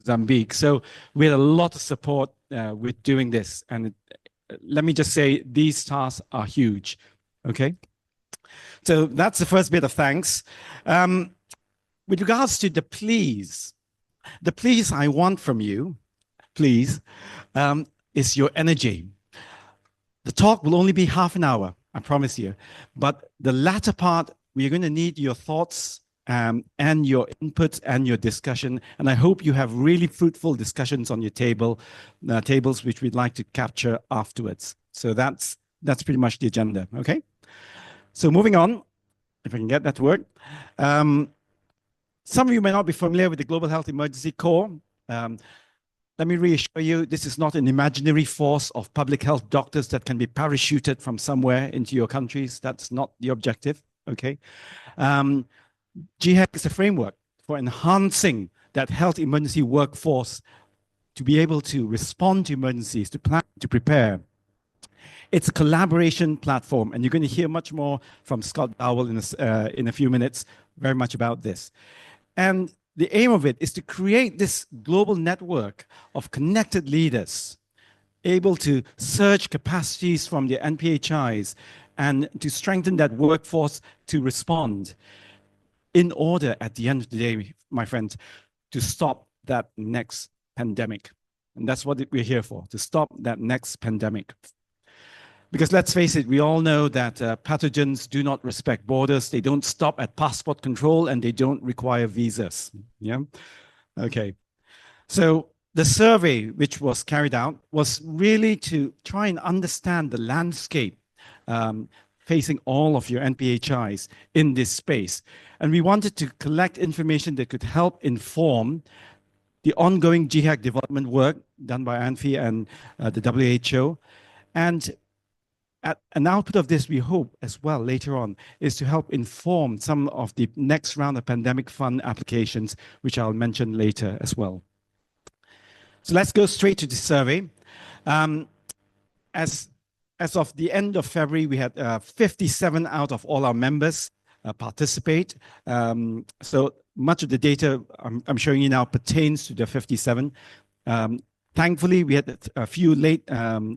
Mozambique. So we had a lot of support with doing this. And let me just say, these tasks are huge. Okay. So that's the first bit of thanks. With regards to the please I want from you, please, is your energy. The talk will only be half an hour, I promise you. But the latter part, we're going to need your thoughts and your input and your discussion. And I hope you have really fruitful discussions on your tables, which we'd like to capture afterwards. So that's pretty much the agenda, okay? So moving on, if I can get that to work. Some of you may not be familiar with the Global Health Emergency Corps. Let me reassure you, this is not an imaginary force of public health doctors that can be parachuted from somewhere into your countries. That's not the objective, okay? GHEC is a framework for enhancing that health emergency workforce to be able to respond to emergencies, to plan, to prepare. It's a collaboration platform, and you're going to hear much more from Scott Dowell in a few minutes, very much about this. And the aim of it is to create this global network of connected leaders, able to surge capacities from the NPHIs and to strengthen that workforce to respond in order, at the end of the day, my friends, to stop that next pandemic. And that's what we're here for, to stop that next pandemic. Because let's face it, we all know that pathogens do not respect borders. They don't stop at passport control, and they don't require visas. Yeah. Okay. So the survey which was carried out was really to try and understand the landscape facing all of your NPHIs in this space. And we wanted to collect information that could help inform the ongoing GHEC development work done by IANPHI and the WHO. And an output of this, we hope as well later on, is to help inform some of the next round of pandemic fund applications, which I'll mention later as well. So let's go straight to the survey. As of the end of February, we had 57 out of all our members participate. So much of the data I'm showing you now pertains to the 57. Thankfully, we had a few late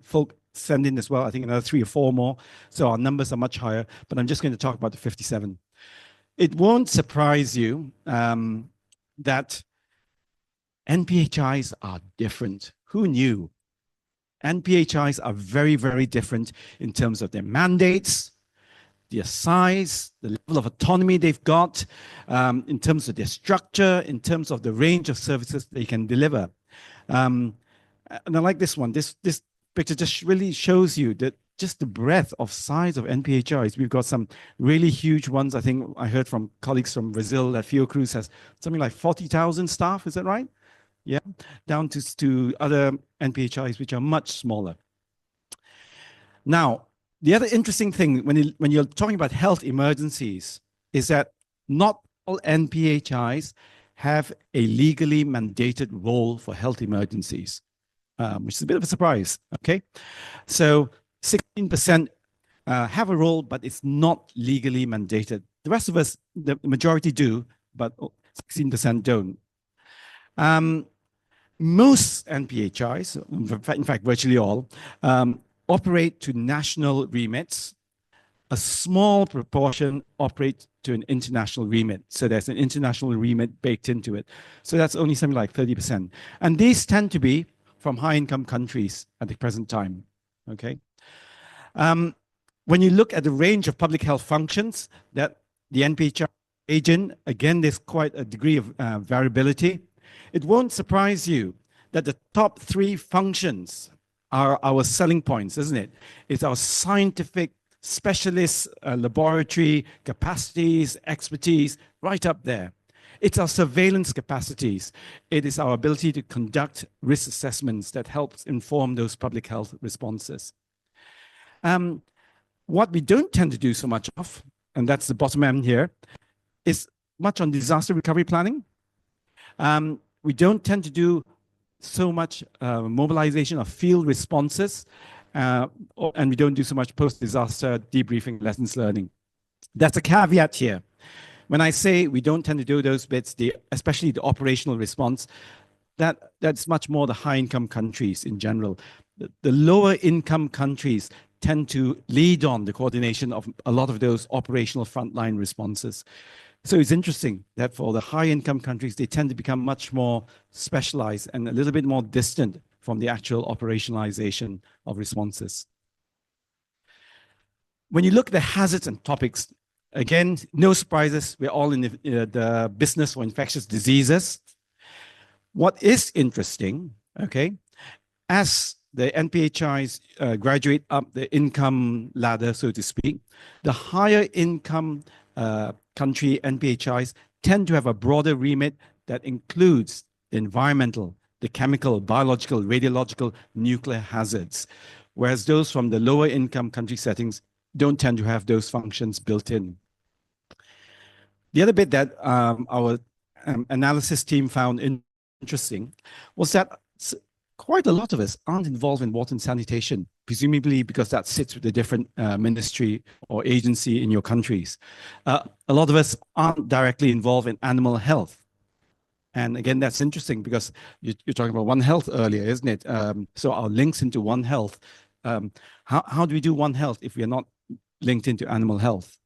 folk send in as well, I think another 3 or 4 more. So our numbers are much higher, but I'm just going to talk about the 57. It won't surprise you that NPHIs are different. Who knew? NPHIs are very, very different in terms of their mandates, their size, the level of autonomy they've got, in terms of their structure, in terms of the range of services they can deliver. And I like this one. This picture just really shows you that just the breadth of size of NPHIs. We've got some really huge ones. I think I heard from colleagues from Brazil that Fiocruz has something like 40,000 staff. Is that right? Yeah, down to other NPHIs which are much smaller. Now, the other interesting thing when you're talking about health emergencies is that not all NPHIs have a legally mandated role for health emergencies. Which is a bit of a surprise, okay? So 16% have a role, but it's not legally mandated. The rest of us, the majority do, but 16% don't. Most NPHIs, in fact, virtually all, operate to national remits. A small proportion operate to an international remit. So there's an international remit baked into it. So that's only something like 30%. And these tend to be from high-income countries at the present time, okay? When you look at the range of public health functions that the NPHI agent, again, there's quite a degree of variability. It won't surprise you that the top 3 functions are our selling points, isn't it? It's our scientific specialist laboratory capacities, expertise, right up there. It's our surveillance capacities. It is our ability to conduct risk assessments that helps inform those public health responses. What we don't tend to do so much of, and that's the bottom end here, is much on disaster recovery planning. We don't tend to do so much mobilization of field responses, and we don't do so much post-disaster debriefing, lessons learning. That's a caveat here. When I say we don't tend to do those bits, especially the operational response, that's much more the high-income countries in general. The lower-income countries tend to lead on the coordination of a lot of those operational frontline responses. So it's interesting that for the high-income countries, they tend to become much more specialized and a little bit more distant from the actual operationalization of responses. When you look at the hazards and topics, again, no surprises. We're all in the business for infectious diseases. What is interesting, okay, as the NPHIs graduate up the income ladder, so to speak, the higher income country NPHIs tend to have a broader remit that includes the environmental, the chemical, biological, radiological, nuclear hazards, whereas those from the lower income country settings don't tend to have those functions built in. The other bit that our analysis team found interesting was that quite a lot of us aren't involved in water and sanitation, presumably because that sits with a different ministry or agency in your countries. A lot of us aren't directly involved in animal health. And again, that's interesting because you're talking about One Health earlier, isn't it? So our links into One Health, how do we do One Health if we are not linked into animal health?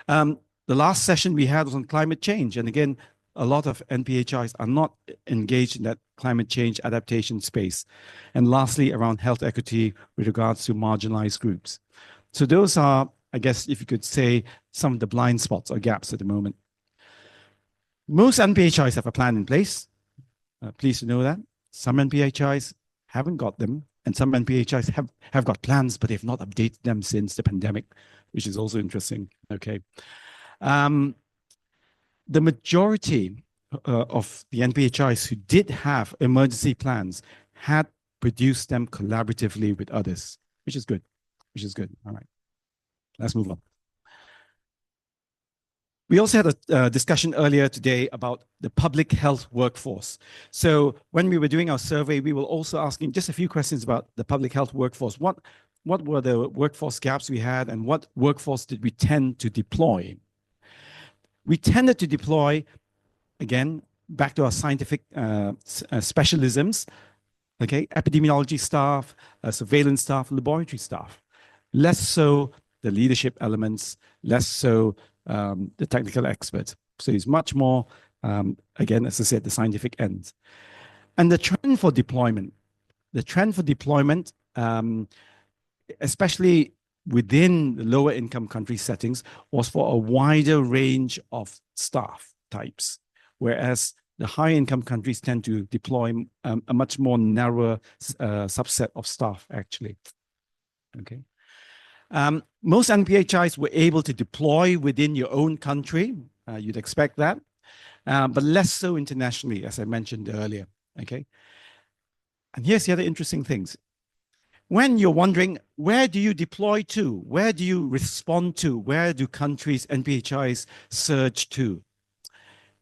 The last session we had was on climate change. And again, a lot of NPHIs are not engaged in that climate change adaptation space. And lastly, around health equity with regards to marginalized groups. So those are, I guess, if you could say, some of the blind spots or gaps at the moment. Most NPHIs have a plan in place. Pleased to know that. Some NPHIs haven't got them, and some NPHIs have got plans, but they've not updated them since the pandemic, which is also interesting. Okay. The majority of the NPHIs who did have emergency plans had produced them collaboratively with others, which is good, All right, let's move on. We also had a discussion earlier today about the public health workforce. So when we were doing our survey, we were also asking just a few questions about the public health workforce. What were the workforce gaps we had, and what workforce did we tend to deploy? We tended to deploy, again, back to our scientific specialisms, okay, epidemiology staff, surveillance staff, laboratory staff. Less so the leadership elements, less so the technical experts. So it's much more, again, as I said, the scientific ends. And the trend for deployment, especially within the lower income country settings, was for a wider range of staff types, whereas the high income countries tend to deploy a much more narrower subset of staff, actually. Okay. Most NPHIs were able to deploy within your own country. You'd expect that, but less so internationally, as I mentioned earlier. Okay. And here's the other interesting things. When you're wondering, where do you deploy to? Where do you respond to? Where do countries, NPHIs, surge to?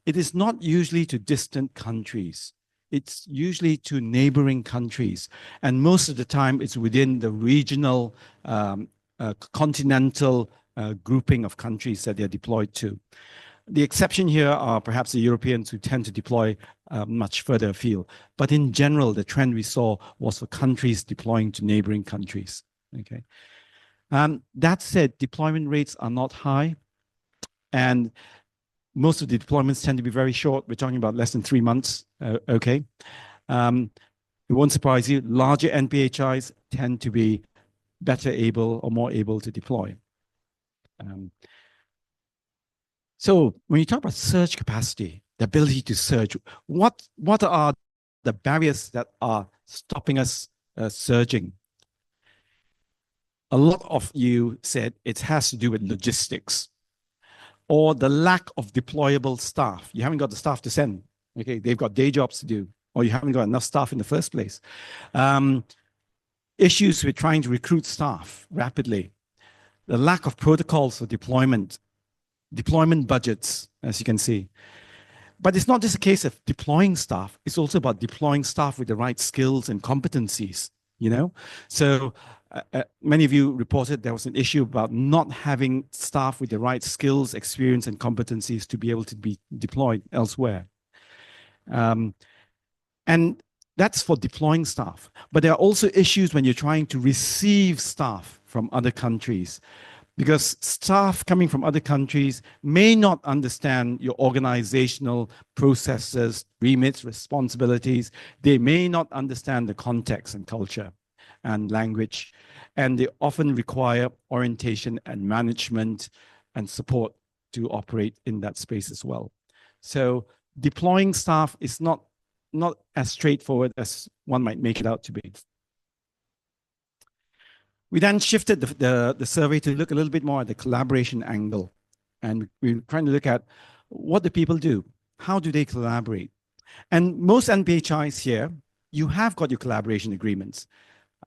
It is not usually to distant countries. It's usually to neighboring countries. And most of the time, it's within the regional, continental grouping of countries that they're deployed to. The exception here are perhaps the Europeans, who tend to deploy much further afield. But in general, the trend we saw was for countries deploying to neighboring countries. Okay. That said, deployment rates are not high, and most of the deployments tend to be very short. We're talking about less than 3 months. Okay. It won't surprise you. Larger NPHIs tend to be better able or more able to deploy. So when you talk about surge capacity, the ability to surge, what are the barriers that are stopping us surging? A lot of you said it has to do with logistics or the lack of deployable staff. You haven't got the staff to send. Okay, they've got day jobs to do, or you haven't got enough staff in the first place. Issues with trying to recruit staff rapidly. The lack of protocols for deployment budgets, as you can see. But it's not just a case of deploying staff. It's also about deploying staff with the right skills and competencies, you know? So many of you reported there was an issue about not having staff with the right skills, experience, and competencies to be able to be deployed elsewhere. And And that's for deploying staff. But there are also issues when you're trying to receive staff from other countries, because staff coming from other countries may not understand your organizational processes, remits, responsibilities. They may not understand the context and culture and language, and they often require orientation and management and support to operate in that space as well. So deploying staff is not as straightforward as one might make it out to be. We then shifted the survey to look a little bit more at the collaboration angle. And we're trying to look at what do people do? How do they collaborate? And most NPHIs here, you have got your collaboration agreements.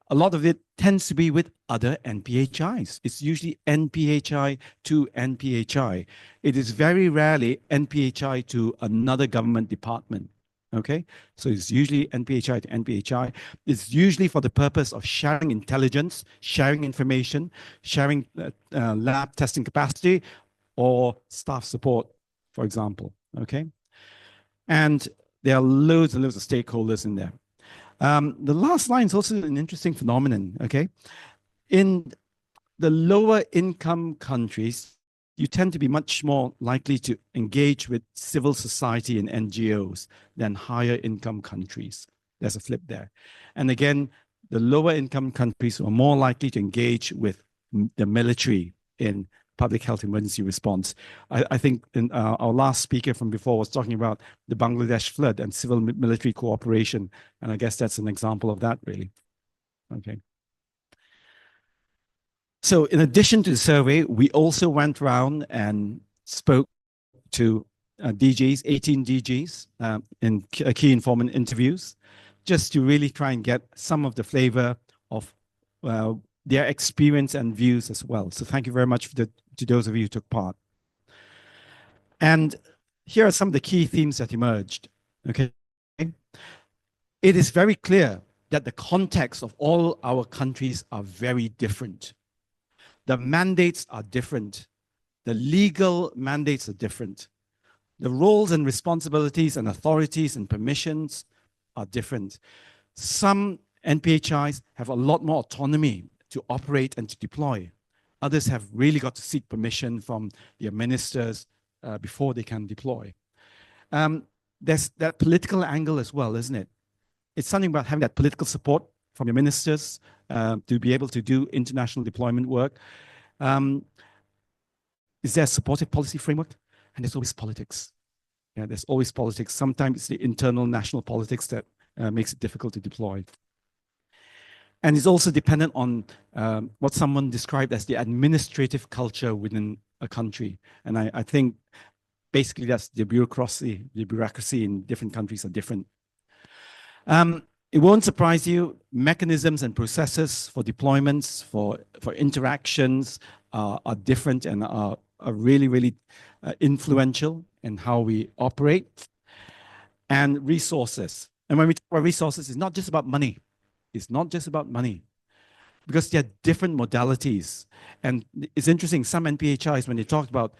A lot of it tends to be with other NPHIs. It's usually NPHI to NPHI. It is very rarely NPHI to another government department. Okay, so it's usually NPHI to NPHI. It's usually for the purpose of sharing intelligence, sharing information, sharing lab testing capacity, or staff support, for example. Okay, and there are loads and loads of stakeholders in there. The last line is also an interesting phenomenon. Okay, in the lower income countries, you tend to be much more likely to engage with civil society and NGOs than higher income countries. There's a flip there. And again, the lower income countries are more likely to engage with the military in public health emergency response. I think our last speaker from before was talking about the Bangladesh flood and civil military cooperation. And I guess that's an example of that, really. Okay. So in addition to the survey, we also went around and spoke to DGs, 18 DGs in key informant interviews, just to really try and get some of the flavor of their experience and views as well. So thank you very much to those of you who took part. And here are some of the key themes that emerged. Okay. It is very clear that the context of all our countries are very different. The mandates are different. The legal mandates are different. The roles and responsibilities and authorities and permissions are different. Some NPHIs have a lot more autonomy to operate and to deploy. Others have really got to seek permission from their ministers before they can deploy. There's that political angle as well, isn't it? It's something about having that political support from your ministers to be able to do international deployment work. Is there a supportive policy framework? And there's always politics. Yeah, there's always politics. Sometimes it's the internal national politics that makes it difficult to deploy. And it's also dependent on what someone described as the administrative culture within a country. And I think basically that's the bureaucracy. The bureaucracy in different countries are different. It won't surprise you, mechanisms and processes for deployments, for interactions are different and are really, really influential in how we operate. And resources. And when we talk about resources, it's not just about money. It's not just about money, because there are different modalities. And it's interesting, some NPHIs, when they talk about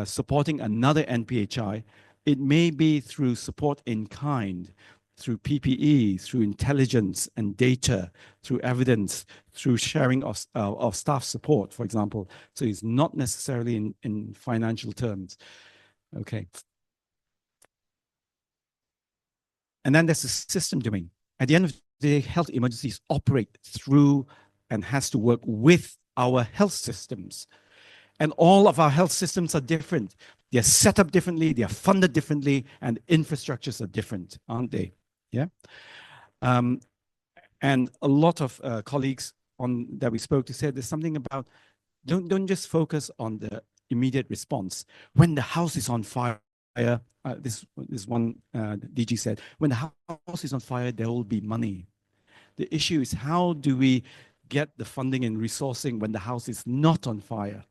supporting another NPHI, it may be through support in kind, through PPE, through intelligence and data, through evidence, through sharing of staff support, for example. So it's not necessarily in financial terms. Okay. And then there's the system domain. At the end of the day, health emergencies operate through and has to work with our health systems. And all of our health systems are different. They're set up differently, they're funded differently, and infrastructures are different, aren't they? Yeah. And a lot of colleagues that we spoke to said there's something about don't just focus on the immediate response. When the house is on fire, this one DG said, when the house is on fire, there will be money. The issue is, how do we get the funding and resourcing when the house is not on fire?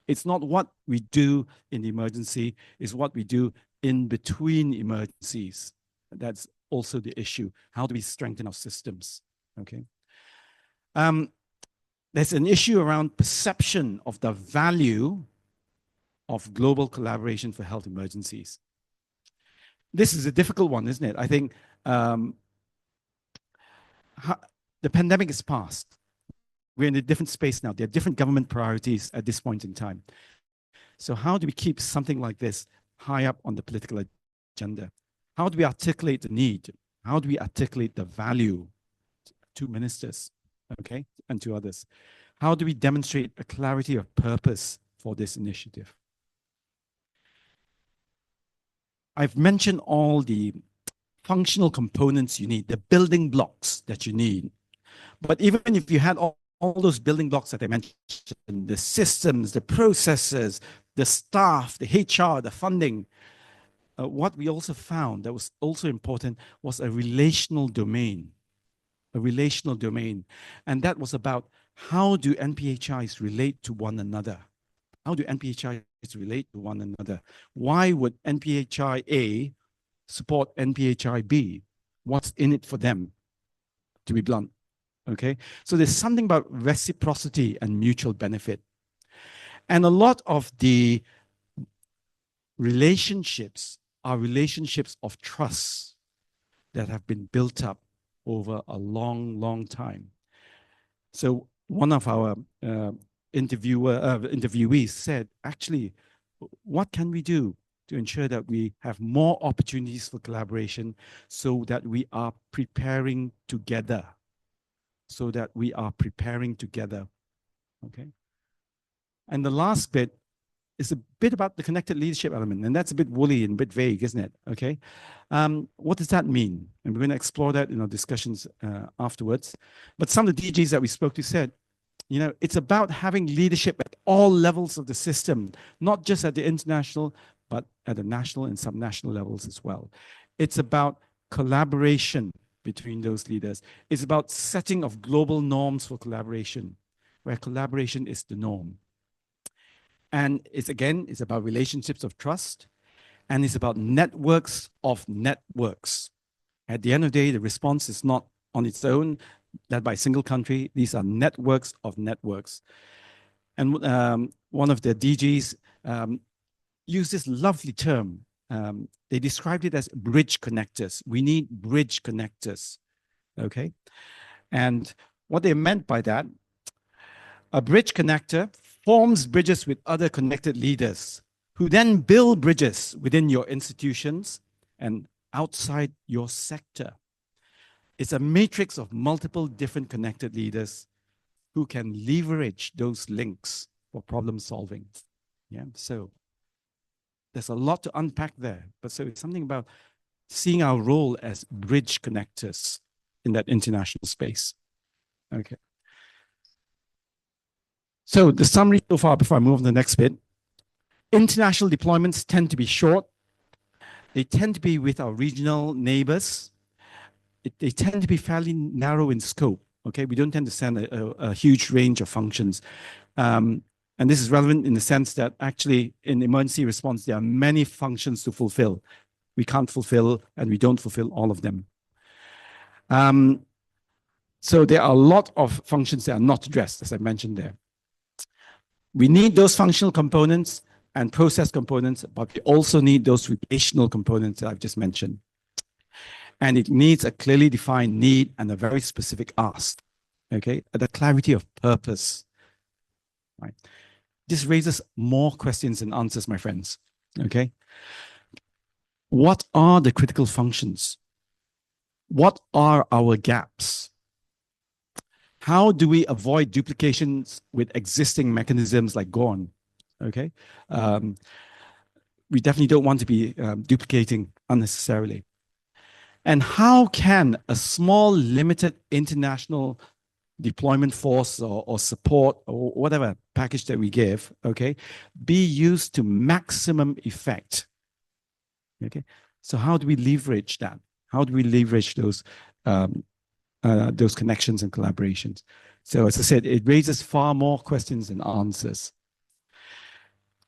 It's not what we do in the emergency, it's what we do in between emergencies. That's also the issue. How do we strengthen our systems? Okay. There's an issue around perception of the value of global collaboration for health emergencies. This is a difficult one, isn't it? I think um, the pandemic is past. We're in a different space now. There are different government priorities at this point in time. So how do we keep something like this high up on the political agenda? How do we articulate the need? How do we articulate the value to ministers, okay, and to others? How do we demonstrate a clarity of purpose for this initiative? I've mentioned all the functional components you need, the building blocks that you need. But even if you had all those building blocks that I mentioned, the systems, the processes, the staff, the HR, the funding, what we also found that was also important was a relational domain. And that was about how do NPHIs relate to one another? How do NPHIs relate to one another? Why would NPHI A support NPHI B? What's in it for them, to be blunt? Okay, so there's something about reciprocity and mutual benefit. And a lot of the relationships are relationships of trust that have been built up over a long, long time. So one of our interviewees said, actually, what can we do to ensure that we have more opportunities for collaboration so that we are preparing together? Okay. And the last bit is a bit about the connected leadership element, and that's a bit woolly and a bit vague, isn't it? Okay. What does that mean? And we're going to explore that in our discussions afterwards. But some of the DGs that we spoke to said, you know, it's about having leadership at all levels of the system, not just at the international, but at the national and subnational levels as well. It's about collaboration between those leaders. It's about setting of global norms for collaboration, where collaboration is the norm. And it's about relationships of trust, and it's about networks of networks. At the end of the day, the response is not on its own, led by a single country. These are networks of networks. And one of the DGs used this lovely term. They described it as bridge connectors. We need bridge connectors, okay? And what they meant by that, a bridge connector forms bridges with other connected leaders who then build bridges within your institutions and outside your sector. It's a matrix of multiple different connected leaders who can leverage those links for problem solving. Yeah, so there's a lot to unpack there, but so it's something about seeing our role as bridge connectors in that international space. Okay. So the summary so far, before I move on to the next bit, international deployments tend to be short. They tend to be with our regional neighbors. They tend to be fairly narrow in scope. Okay, we don't tend to send a huge range of functions. And this is relevant in the sense that actually in emergency response, there are many functions to fulfill. We can't fulfill and we don't fulfill all of them. So there are a lot of functions that are not addressed, as I mentioned there. We need those functional components and process components, but we also need those relational components that I've just mentioned. And it needs a clearly defined need and a very specific ask, okay? The clarity of purpose, right? This raises more questions than answers, my friends, okay? What are the critical functions? What are our gaps? How do we avoid duplications with existing mechanisms like GORN, okay? We definitely don't want to be duplicating unnecessarily. And how can a small, limited international deployment force or support or whatever package that we give, okay, be used to maximum effect? Okay, so how do we leverage that? How do we leverage those connections and collaborations? So as I said, it raises far more questions than answers.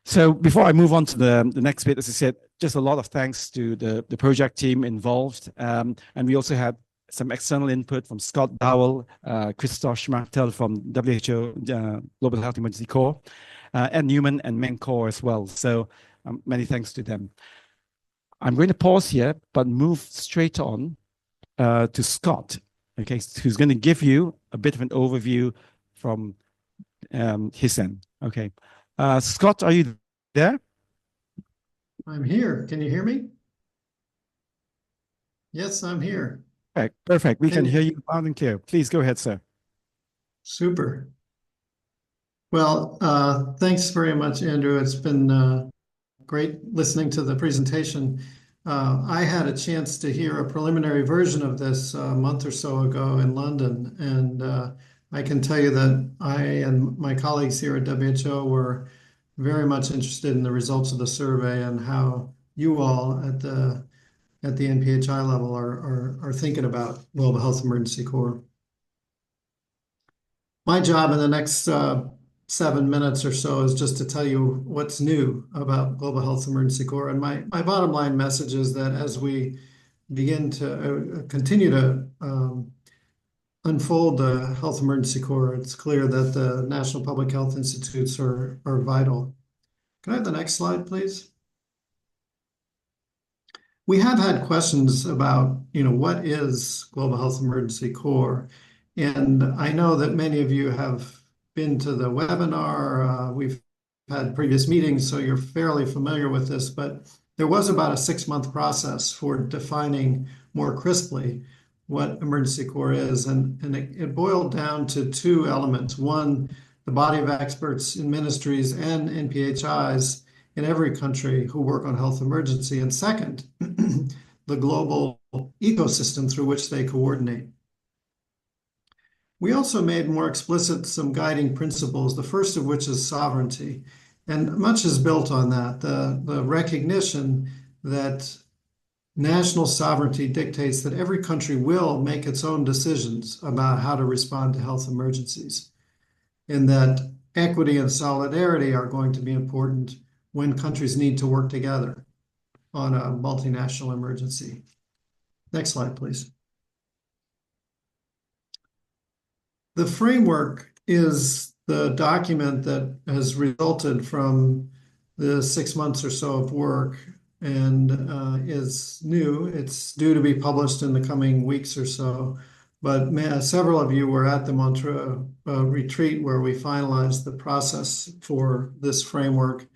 So before I move on to the next bit, as I said, just a lot of thanks to the project team involved. And we also had some external input from Scott Dowell, Christoph Schmachtel from WHO Global Health Emergency Corps, Ed Newman and Mencor as well. So many thanks to them. I'm going to pause here, but move straight on to Scott, okay, who's going to give you a bit of an overview from his end. Okay. Scott, are you there? I'm here. Can you hear me? Yes, I'm here. Perfect. Perfect. We can hear you loud and clear. Please go ahead, sir. Super. Well, thanks very much, Andrew. It's been great listening to the presentation. I had a chance to hear a preliminary version of this a month or so ago in London, and I can tell you that I and my colleagues here at WHO were very much interested in the results of the survey and how you all at the NPHI level are thinking about Global Health Emergency Corps. My job in the next 7 minutes or so is just to tell you what's new about Global Health Emergency Corps. And my bottom line message is that as we begin to continue to unfold the Health Emergency Corps, it's clear that the National Public Health Institutes are vital. Can I have the next slide, please? We have had questions about, what is Global Health Emergency Corps? And I know that many of you have been to the webinar. We've had previous meetings, so you're fairly familiar with this, but there was about a 6-month process for defining more crisply what Emergency Corps is. And it boiled down to 2 elements. One, the body of experts in ministries and NPHIs in every country who work on health emergency. And second, the global ecosystem through which they coordinate. We also made more explicit some guiding principles, the first of which is sovereignty. And much is built on that, the recognition that national sovereignty dictates that every country will make its own decisions about how to respond to health emergencies, and that equity and solidarity are going to be important when countries need to work together on a multinational emergency. Next slide, please. The framework is the document that has resulted from the 6 months or so of work and is new. It's due to be published in the coming weeks or so. But several of you were at the Montreux retreat where we finalized the process for this framework,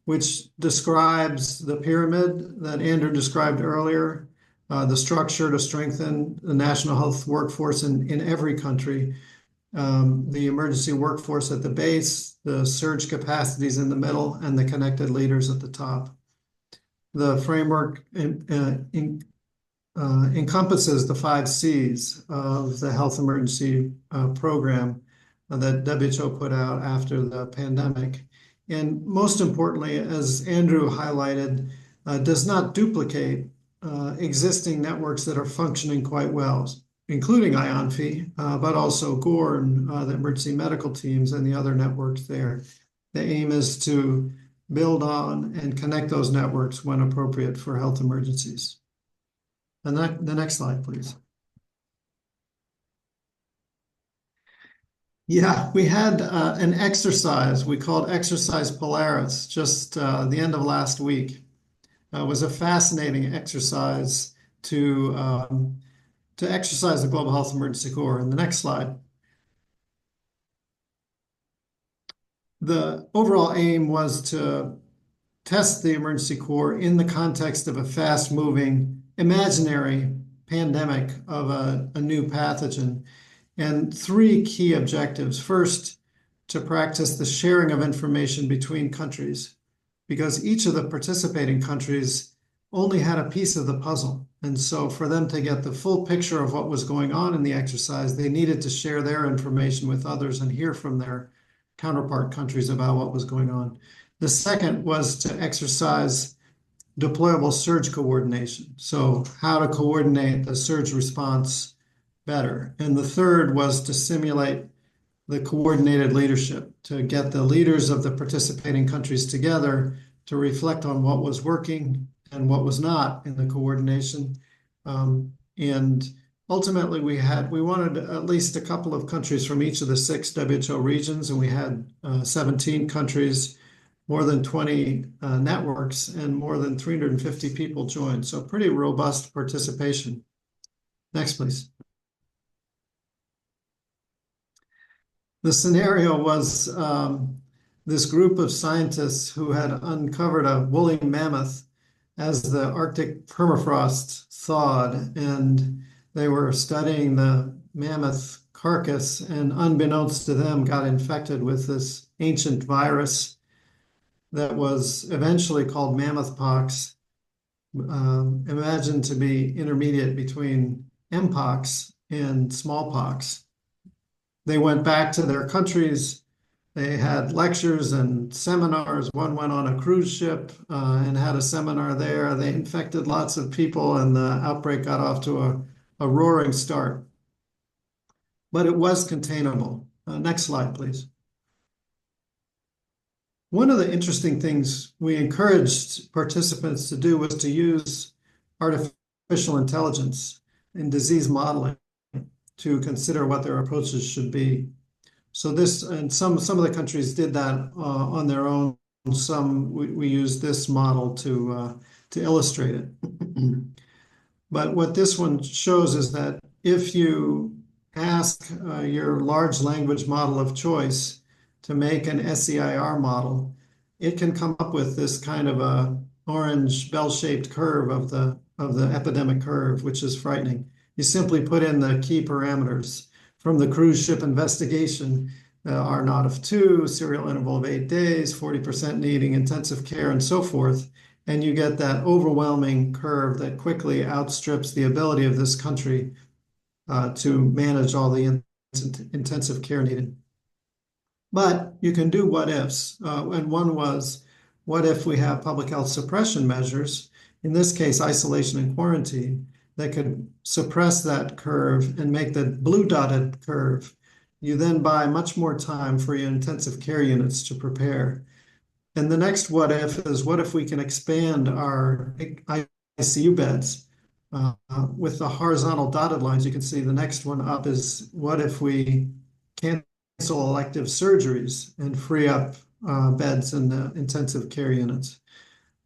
which describes the pyramid that Andrew described earlier, the structure to strengthen the national health workforce in every country, the emergency workforce at the base, the surge capacities in the middle, and the connected leaders at the top. The framework encompasses the 5 C's of the health emergency program that WHO put out after the pandemic. And most importantly, as Andrew highlighted, does not duplicate existing networks that are functioning quite well, including IANPHI, but also GORN, the emergency medical teams, and the other networks there. The aim is to build on and connect those networks when appropriate for health emergencies. And the next slide, please. Yeah, we had an exercise we called Exercise Polaris just the end of last week. It was a fascinating exercise to exercise the Global Health Emergency Corps. And the next slide. The overall aim was to test the emergency corps in the context of a fast-moving, imaginary pandemic of a new pathogen. And 3 key objectives. First, to practice the sharing of information between countries, because each of the participating countries only had a piece of the puzzle. And so for them to get the full picture of what was going on in the exercise, they needed to share their information with others and hear from their counterpart countries about what was going on. The second was to exercise deployable surge coordination. So how to coordinate the surge response better. And the third was to simulate the coordinated leadership, to get the leaders of the participating countries together to reflect on what was working and what was not in the coordination. And ultimately, we wanted at least a couple of countries from each of the 6 WHO regions, and we had 17 countries, more than 20 networks, and more than 350 people joined. So pretty robust participation. Next, please. The scenario was this group of scientists who had uncovered a woolly mammoth as the Arctic permafrost thawed, and they were studying the mammoth carcass, and unbeknownst to them, got infected with this ancient virus that was eventually called mammoth pox, imagined to be intermediate between mpox and smallpox. They went back to their countries. They had lectures and seminars. One went on a cruise ship and had a seminar there. They infected lots of people, and the outbreak got off to a roaring start. But it was containable. Next slide, please. One of the interesting things we encouraged participants to do was to use artificial intelligence in disease modeling to consider what their approaches should be. So this, and some of the countries did that on their own. Some we used this model to illustrate it. But what this one shows is that if you ask your large language model of choice to make an SEIR model, it can come up with this kind of a orange bell-shaped curve of the epidemic curve, which is frightening. You simply put in the key parameters from the cruise ship investigation, R naught of 2, serial interval of 8 days, 40% needing intensive care, and so forth. And you get that overwhelming curve that quickly outstrips the ability of this country to manage all the intensive care needed. But you can do what ifs. And one was, what if we have public health suppression measures, in this case, isolation and quarantine, that could suppress that curve and make the blue dotted curve. You then buy much more time for your intensive care units to prepare. And the next what if is, what if we can expand our ICU beds with the horizontal dotted lines? You can see the next one up is, what if we cancel elective surgeries and free up beds in the intensive care units?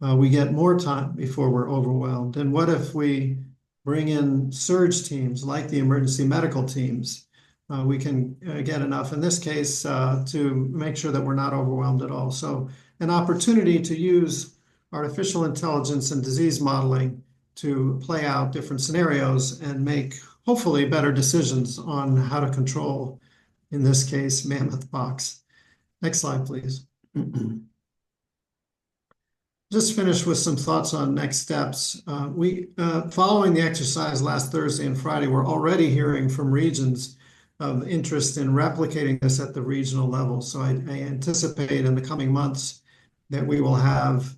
We get more time before we're overwhelmed. And what if we bring in surge teams like the emergency medical teams? We can get enough, in this case, to make sure that we're not overwhelmed at all. So an opportunity to use artificial intelligence and disease modeling to play out different scenarios and make, hopefully, better decisions on how to control, in this case, mammoth pox. Next slide, please. Just finished with some thoughts on next steps. Following the exercise last Thursday and Friday, we're already hearing from regions of interest in replicating this at the regional level. So I anticipate in the coming months that we will have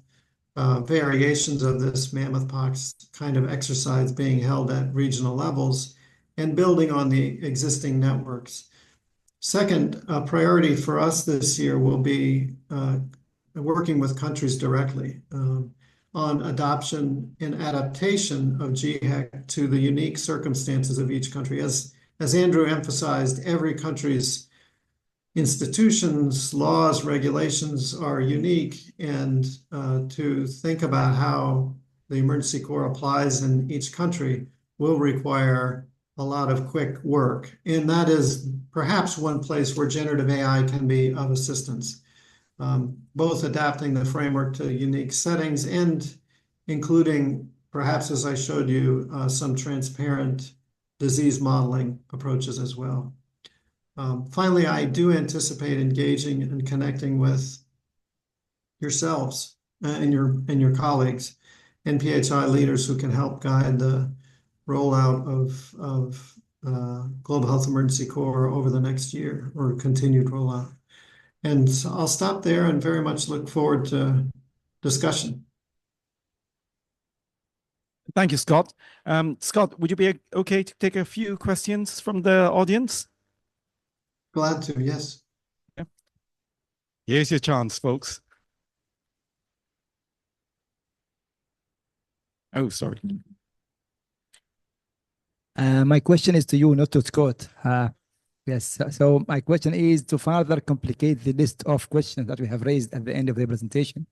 variations of this mammoth pox kind of exercise being held at regional levels and building on the existing networks. Second, priority for us this year will be working with countries directly on adoption and adaptation of GHEC to the unique circumstances of each country. As Andrew emphasized, every country's institutions, laws, regulations are unique, and to think about how the emergency corps applies in each country will require a lot of quick work. And that is perhaps one place where generative AI can be of assistance, both adapting the framework to unique settings and including, perhaps as I showed you, some transparent disease modeling approaches as well. Finally, I do anticipate engaging and connecting with yourselves and your colleagues, NPHI leaders who can help guide the rollout of Global Health Emergency Corps over the next year, or continued rollout. And so I'll stop there and very much look forward to discussion. Thank you, Scott. Scott, would you be okay to take a few questions from the audience? Glad to, yes. Yeah. Here's your chance, folks. Oh, sorry. My question is to you, not to Scott. Yes, so my question is to further complicate the list of questions that we have raised at the end of the presentation.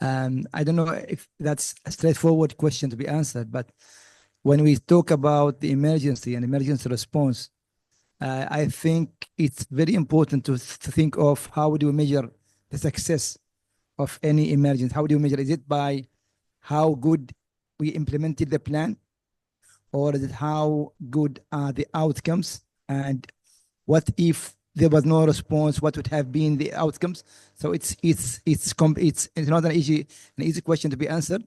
I don't know if that's a straightforward question to be answered, but when we talk about the emergency and emergency response, I think it's very important to think of how do we measure the success of any emergency. How do you measure? Is it by how good we implemented the plan, or is it how good are the outcomes? And what if there was no response? What would have been the outcomes? So it's not an easy question to be answered,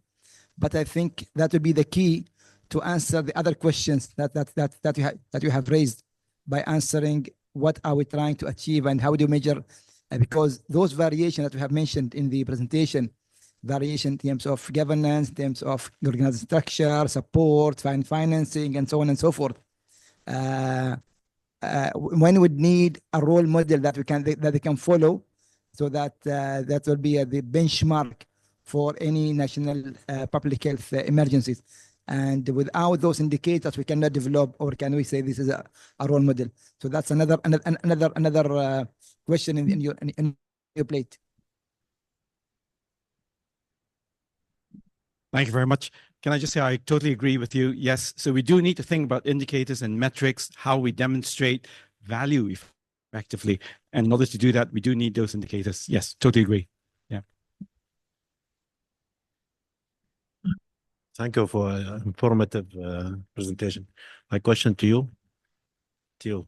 but I think that would be the key to answer the other questions that you have raised by answering what are we trying to achieve and how do you measure, because those variations that we have mentioned in the presentation, variation in terms of governance, in terms of organizational structure, support, financing, and so on and so forth. When we need a role model that they can follow, so that will be the benchmark for any national public health emergencies. And without those indicators, we cannot develop, or can we say this is a role model? So that's another question in your plate. Thank you very much. Can I just say I totally agree with you? Yes. So we do need to think about indicators and metrics, how we demonstrate value effectively. And in order to do that, we do need those indicators. Yes, totally agree. Yeah. Thank you for an informative presentation. My question to you,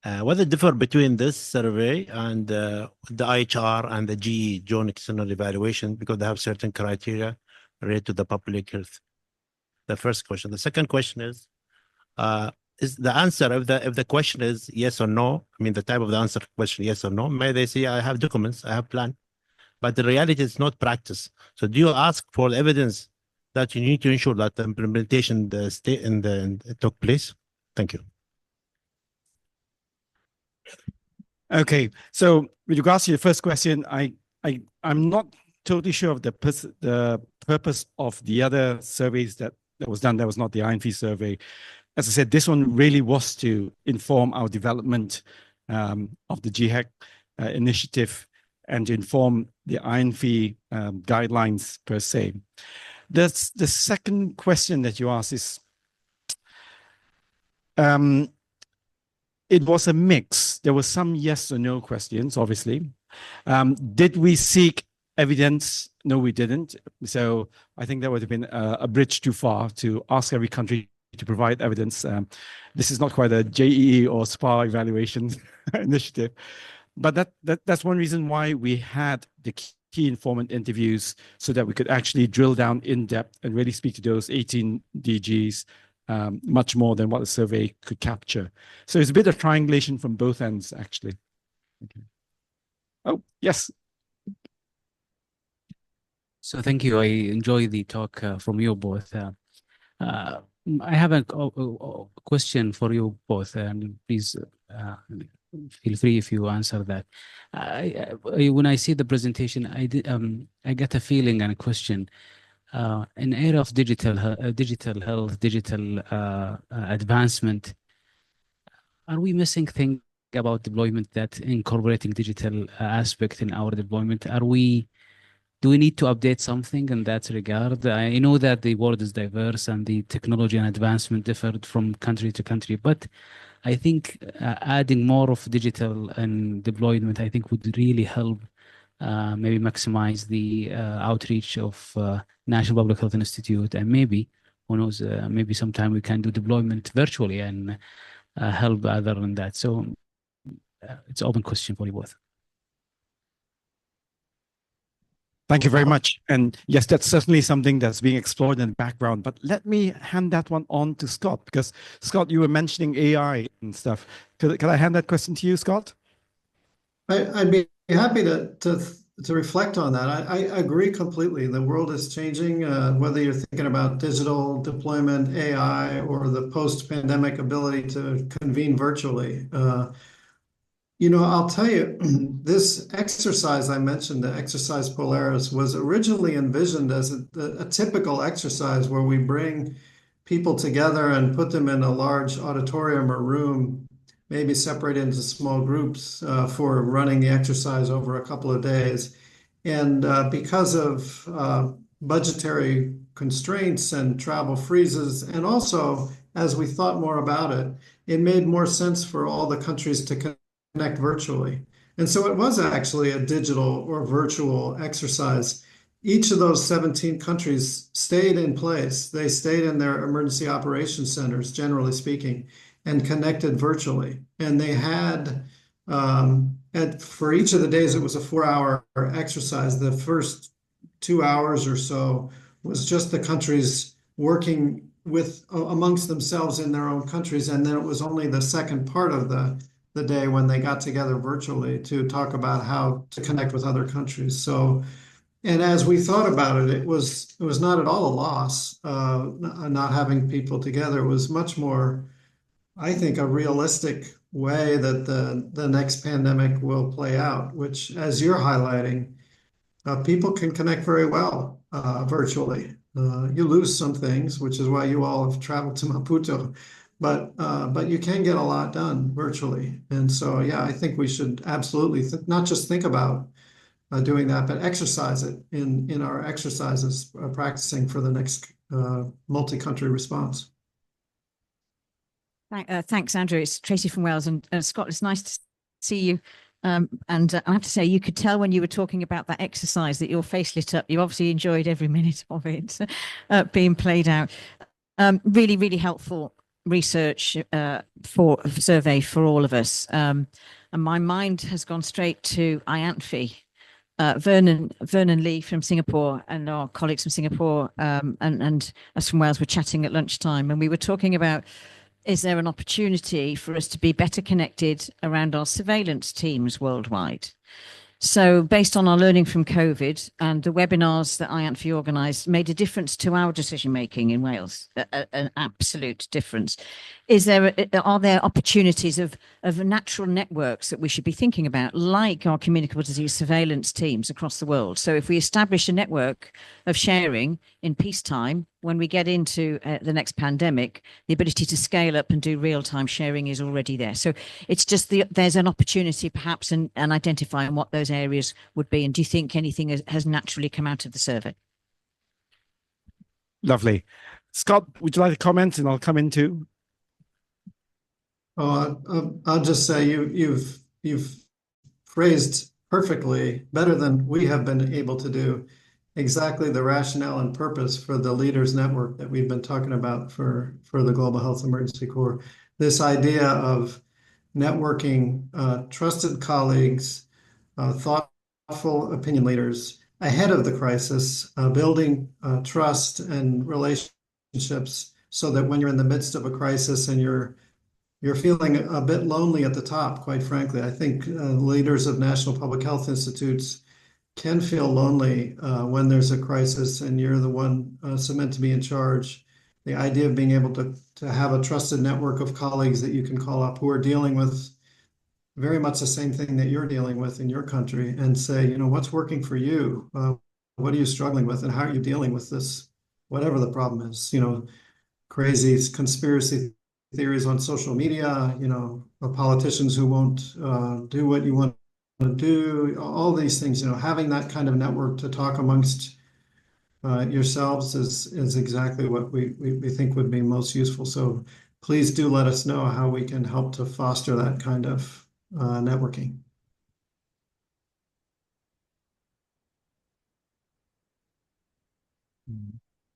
what the difference between this survey and the IHR and the GE, Joint External Evaluation, because they have certain criteria related to the public health? The first question. The second question is the answer, if the question is yes or no, I mean the type of the answer question, yes or no, may they say I have documents, I have plan, but the reality is not practice. So do you ask for the evidence that you need to ensure that the implementation took place? Thank you. Okay, so with regards to your first question, I'm not totally sure of the purpose of the other surveys that was done. That was not the IANPHI survey. As I said, this one really was to inform our development of the GHEC initiative and to inform the IANPHI guidelines per se. The second question that you asked is, it was a mix. There were some yes or no questions, obviously. Did we seek evidence? No, we didn't. So I think that would have been a bridge too far to ask every country to provide evidence. This is not quite a JEE or SPA evaluation initiative. But that's one reason why we had the key informant interviews, so that we could actually drill down in depth and really speak to those 18 DGs much more than what the survey could capture. So it's a bit of triangulation from both ends, actually. Okay. Oh, yes. So thank you. I enjoy the talk from you both. I have a question for you both, and please feel free if you answer that. When I see the presentation, I get a feeling and a question. In area of digital health, digital advancement, are we missing things about deployment that incorporating digital aspect in our deployment? Do we need to update something in that regard? I know that the world is diverse and the technology and advancement differed from country to country, but I think adding more of digital and deployment, I think, would really help maybe maximize the outreach of National Public Health Institute, and maybe, who knows, maybe sometime we can do deployment virtually and help other than that. So it's an open question for you both. Thank you very much. And yes, that's certainly something that's being explored in the background. But let me hand that one on to Scott, because Scott, you were mentioning AI and stuff. Could I hand that question to you, Scott? I'd be happy to reflect on that. I agree completely. The world is changing, whether you're thinking about digital deployment, AI, or the post-pandemic ability to convene virtually. I'll tell you, this exercise I mentioned, the exercise Polaris, was originally envisioned as a typical exercise where we bring people together and put them in a large auditorium or room, maybe separated into small groups for running the exercise over a couple of days. And because of budgetary constraints and travel freezes. And also, as we thought more about it, it made more sense for all the countries to connect virtually. And so it was actually a digital or virtual exercise. Each of those 17 countries stayed in place. They stayed in their emergency operations centers, generally speaking, and connected virtually. And they had, for each of the days, it was a 4-hour exercise. The first 2 hours or so was just the countries working with amongst themselves in their own countries. And then it was only the second part of the day when they got together virtually to talk about how to connect with other countries. So, and as we thought about it, it was not at all a loss, not having people together. It was much more, I think, a realistic way that the next pandemic will play out, which, as you're highlighting, people can connect very well virtually. You lose some things, which is why you all have traveled to Maputo, but you can get a lot done virtually. And so, yeah, I think we should absolutely not just think about doing that, but exercise it in our exercises, practicing for the next multi-country response. Thanks, Andrew. It's Tracy from Wales, and Scott, it's nice to see you. And I have to say, you could tell when you were talking about that exercise that your face lit up. You obviously enjoyed every minute of it being played out. Really, really helpful research for a survey for all of us. And my mind has gone straight to IANPHI. Vernon Lee from Singapore and our colleagues from Singapore and us from Wales were chatting at lunchtime, and we were talking about, is there an opportunity for us to be better connected around our surveillance teams worldwide? So based on our learning from COVID and the webinars that IANPHI organised made a difference to our decision-making in Wales, an absolute difference. Are there opportunities of natural networks that we should be thinking about, like our communicable disease surveillance teams across the world? So if we establish a network of sharing in peacetime, when we get into the next pandemic, the ability to scale up and do real-time sharing is already there. So it's just there's an opportunity perhaps in identifying what those areas would be. And do you think anything has naturally come out of the survey? Lovely. Scott, would you like to comment, and I'll come in too? I'll just say you've phrased perfectly, better than we have been able to do, exactly the rationale and purpose for the Leaders Network that we've been talking about for the Global Health Emergency Corps. This idea of networking trusted colleagues, thoughtful opinion leaders ahead of the crisis, building trust and relationships so that when you're in the midst of a crisis and you're feeling a bit lonely at the top, quite frankly. I think leaders of national public health institutes can feel lonely when there's a crisis and you're the one meant to be in charge. The idea of being able to have a trusted network of colleagues that you can call up who are dealing with very much the same thing that you're dealing with in your country and say, you know, what's working for you? What are you struggling with, and how are you dealing with this, whatever the problem is? You know, crazy conspiracy theories on social media, you know, politicians who won't do what you want to do, all these things, you know, having that kind of network to talk amongst yourselves is exactly what we think would be most useful. So please do let us know how we can help to foster that kind of networking.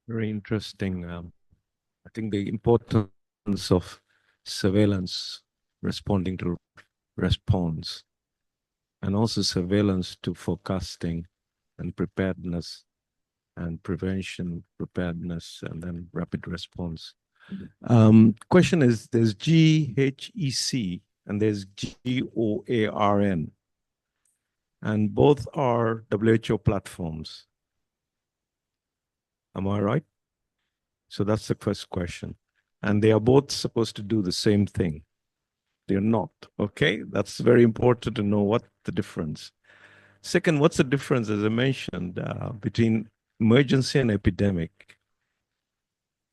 Very interesting. I think the importance of surveillance responding to response, and also surveillance to forecasting and preparedness and prevention, preparedness, and then rapid response. Question is, there's GHEC and there's GOARN, and both are WHO platforms. Am I right? So that's the first question. And they are both supposed to do the same thing. They're not, okay? That's very important to know what the difference. Second, what's the difference, as I mentioned, between emergency and epidemic?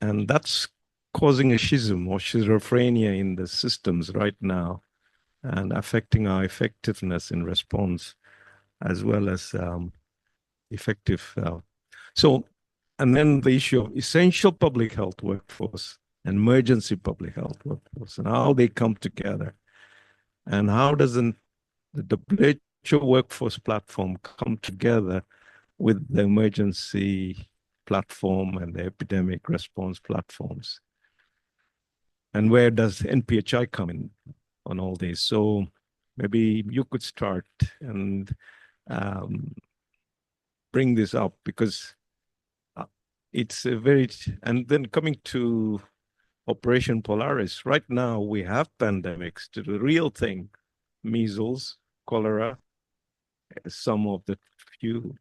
And that's causing a schism or schizophrenia in the systems right now and affecting our effectiveness in response as well as effective. So And then the issue of essential public health workforce and emergency public health workforce and how they come together. And how doesn't the WHO workforce platform come together with the emergency platform and the epidemic response platforms? And where does NPHI come in on all this? So maybe you could start and bring this up, because it's a very, and then coming to Operation Polaris, right now we have pandemics to the real thing, measles, cholera, some of the few.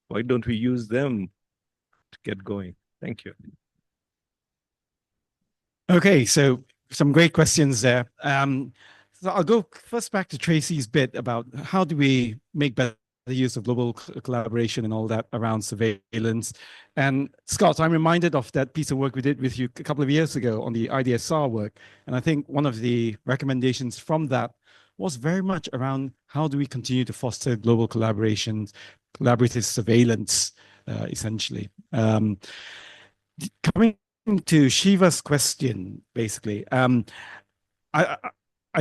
Why don't we use them to get going? Thank you. Okay, so some great questions there. So I'll go first back to Tracy's bit about how do we make better use of global collaboration and all that around surveillance. And Scott, I'm reminded of that piece of work we did with you a couple of years ago on the IDSR work. And I think one of the recommendations from that was very much around how do we continue to foster global collaboration, collaborative surveillance, essentially. Coming to Shiva's question, basically, I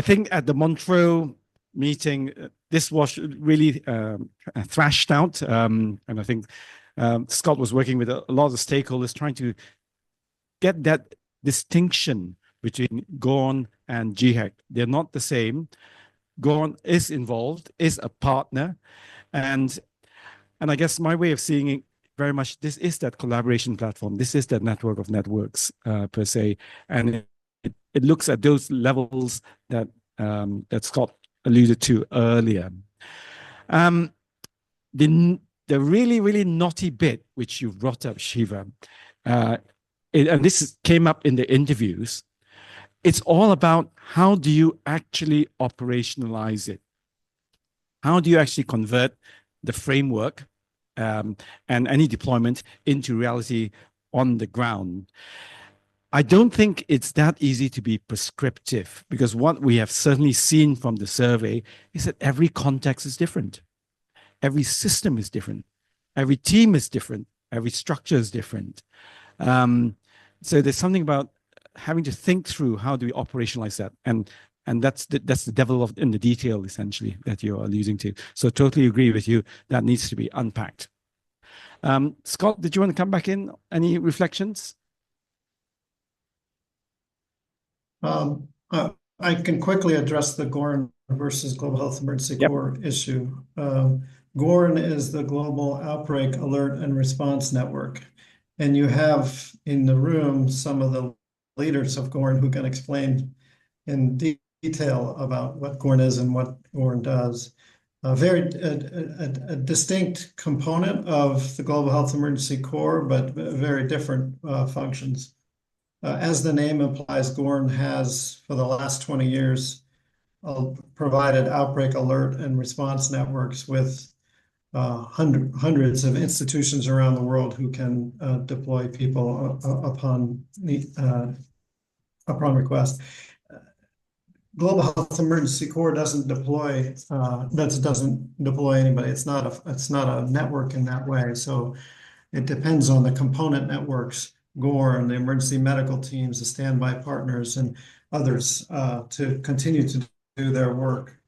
think at the Montreux meeting, this was really thrashed out. And I think Scott was working with a lot of stakeholders trying to get that distinction between GORN and GHEC. They're not the same. GORN is involved, is a partner. And I guess my way of seeing it very much, this is that collaboration platform. This is that network of networks per se. And it looks at those levels that that Scott alluded to earlier. The really, really naughty bit, which you brought up, Shiva, and this came up in the interviews, it's all about how do you actually operationalize it? How do you actually convert the framework and any deployment into reality on the ground? I don't think it's that easy to be prescriptive, because what we have certainly seen from the survey is that every context is different. Every system is different. Every team is different. Every structure is different. So there's something about having to think through how do we operationalize that. And that's the devil in the detail, essentially, that you're alluding to. So totally agree with you. That needs to be unpacked. Scott, did you want to come back in? Any reflections? I can quickly address the GORN versus Global Health Emergency Corps issue. GORN is the Global Outbreak Alert and Response Network. And you have in the room some of the leaders of GORN who can explain in detail about what GORN is and what GORN does. A distinct component of the Global Health Emergency Corps, but very different functions. As the name implies, GORN has, for the last 20 years, provided outbreak alert and response networks with hundreds of institutions around the world who can deploy people upon request. Global Health Emergency Corps doesn't deploy anybody. It's not a network in that way. So it depends on the component networks, GORN, the emergency medical teams, the standby partners, and others to continue to do their work.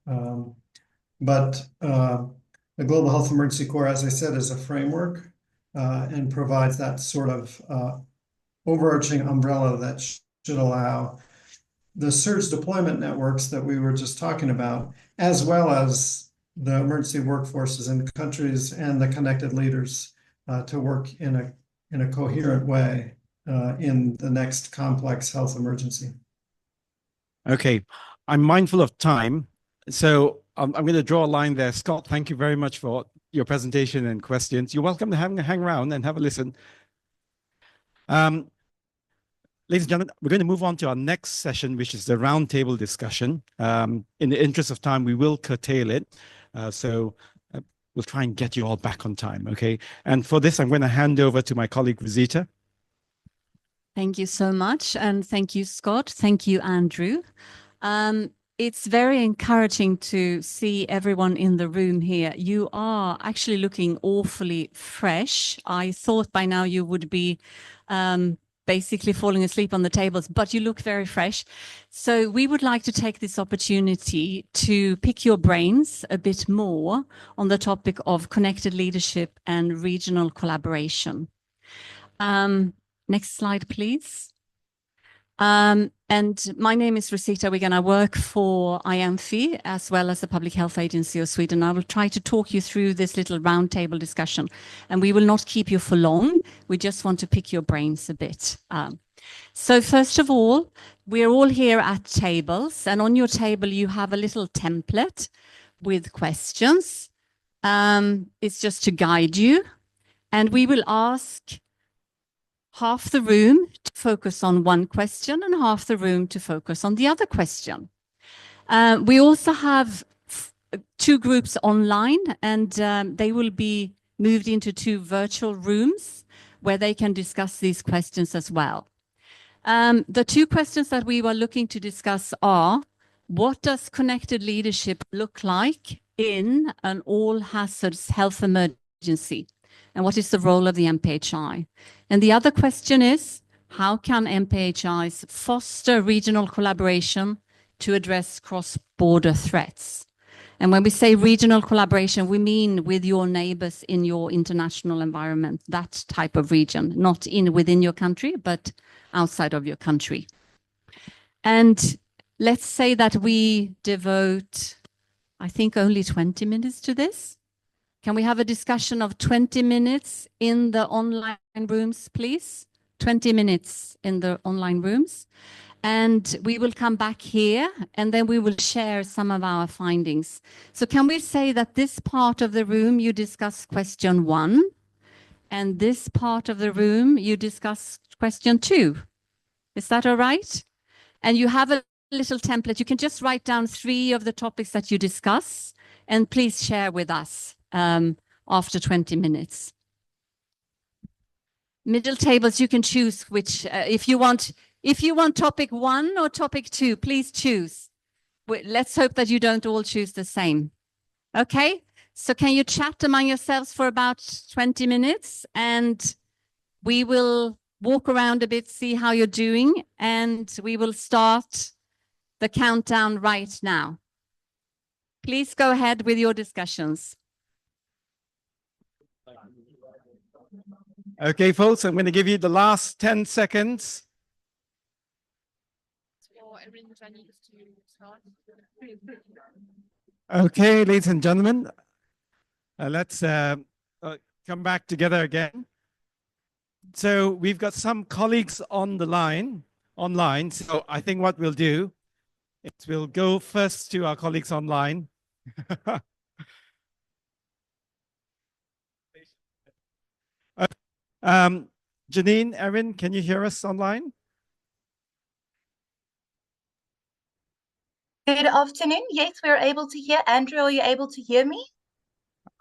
But the Global Health Emergency Corps, as I said, is a framework and provides that sort of overarching umbrella that should allow the surge deployment networks that we were just talking about, as well as the emergency workforces in countries and the connected leaders to work in a coherent way in the next complex health emergency. Okay, I'm mindful of time, so I'm going to draw a line there. Scott, thank you very much for your presentation and questions. You're welcome to hang around and have a listen. Ladies and gentlemen, we're going to move on to our next session, which is the roundtable discussion. In the interest of time, we will curtail it. So we'll try and get you all back on time, okay? And for this, I'm going to hand over to my colleague, Rosita. Thank you so much. And thank you, Scott. Thank you, Andrew. it's very encouraging to see everyone in the room here. You are actually looking awfully fresh. I thought by now you would be basically falling asleep on the tables, but you look very fresh. So we would like to take this opportunity to pick your brains a bit more on the topic of connected leadership and regional collaboration. Next slide, please. And my name is Rosita Wigan. I work for IANPHI as well as the Public Health Agency of Sweden. I will try to talk you through this little roundtable discussion, and we will not keep you for long. We just want to pick your brains a bit. So first of all, we're all here at tables, and on your table you have a little template with questions. It's just to guide you, and we will ask half the room to focus on one question and half the room to focus on the other question. We also have two groups online, and they will be moved into two virtual rooms where they can discuss these questions as well. The two questions that we were looking to discuss are, what does connected leadership look like in an all hazards health emergency? And what is the role of the MPHI? And the other question is, how can MPHIs foster regional collaboration to address cross-border threats? And when we say regional collaboration, we mean with your neighbors in your international environment, that type of region, not within your country, but outside of your country. And let's say that we devote, I think, only 20 minutes to this. Can we have a discussion of 20 minutes in the online rooms, please? 20 minutes in the online rooms. And we will come back here and then we will share some of our findings. So can we say that this part of the room, you discuss question 1, and this part of the room, you discuss question 2? Is that all right? And you have a little template. You can just write down 3 of the topics that you discuss, and please share with us after 20 minutes. Middle tables, you can choose which, if you want topic 1 or topic 2, please choose. Let's hope that you don't all choose the same. Okay, so can you chat among yourselves for about 20 minutes, and we will walk around a bit, see how you're doing, and we will start the countdown right now. Please go ahead with your discussions. Okay, folks, I'm going to give you the last 10 seconds. Okay, ladies and gentlemen, let's come back together again. So we've got some colleagues on the line, online. So I think what we'll do is we'll go first to our colleagues online. Janine, Erin, can you hear us online? Good afternoon. Yes, we're able to hear. Andrew, are you able to hear me?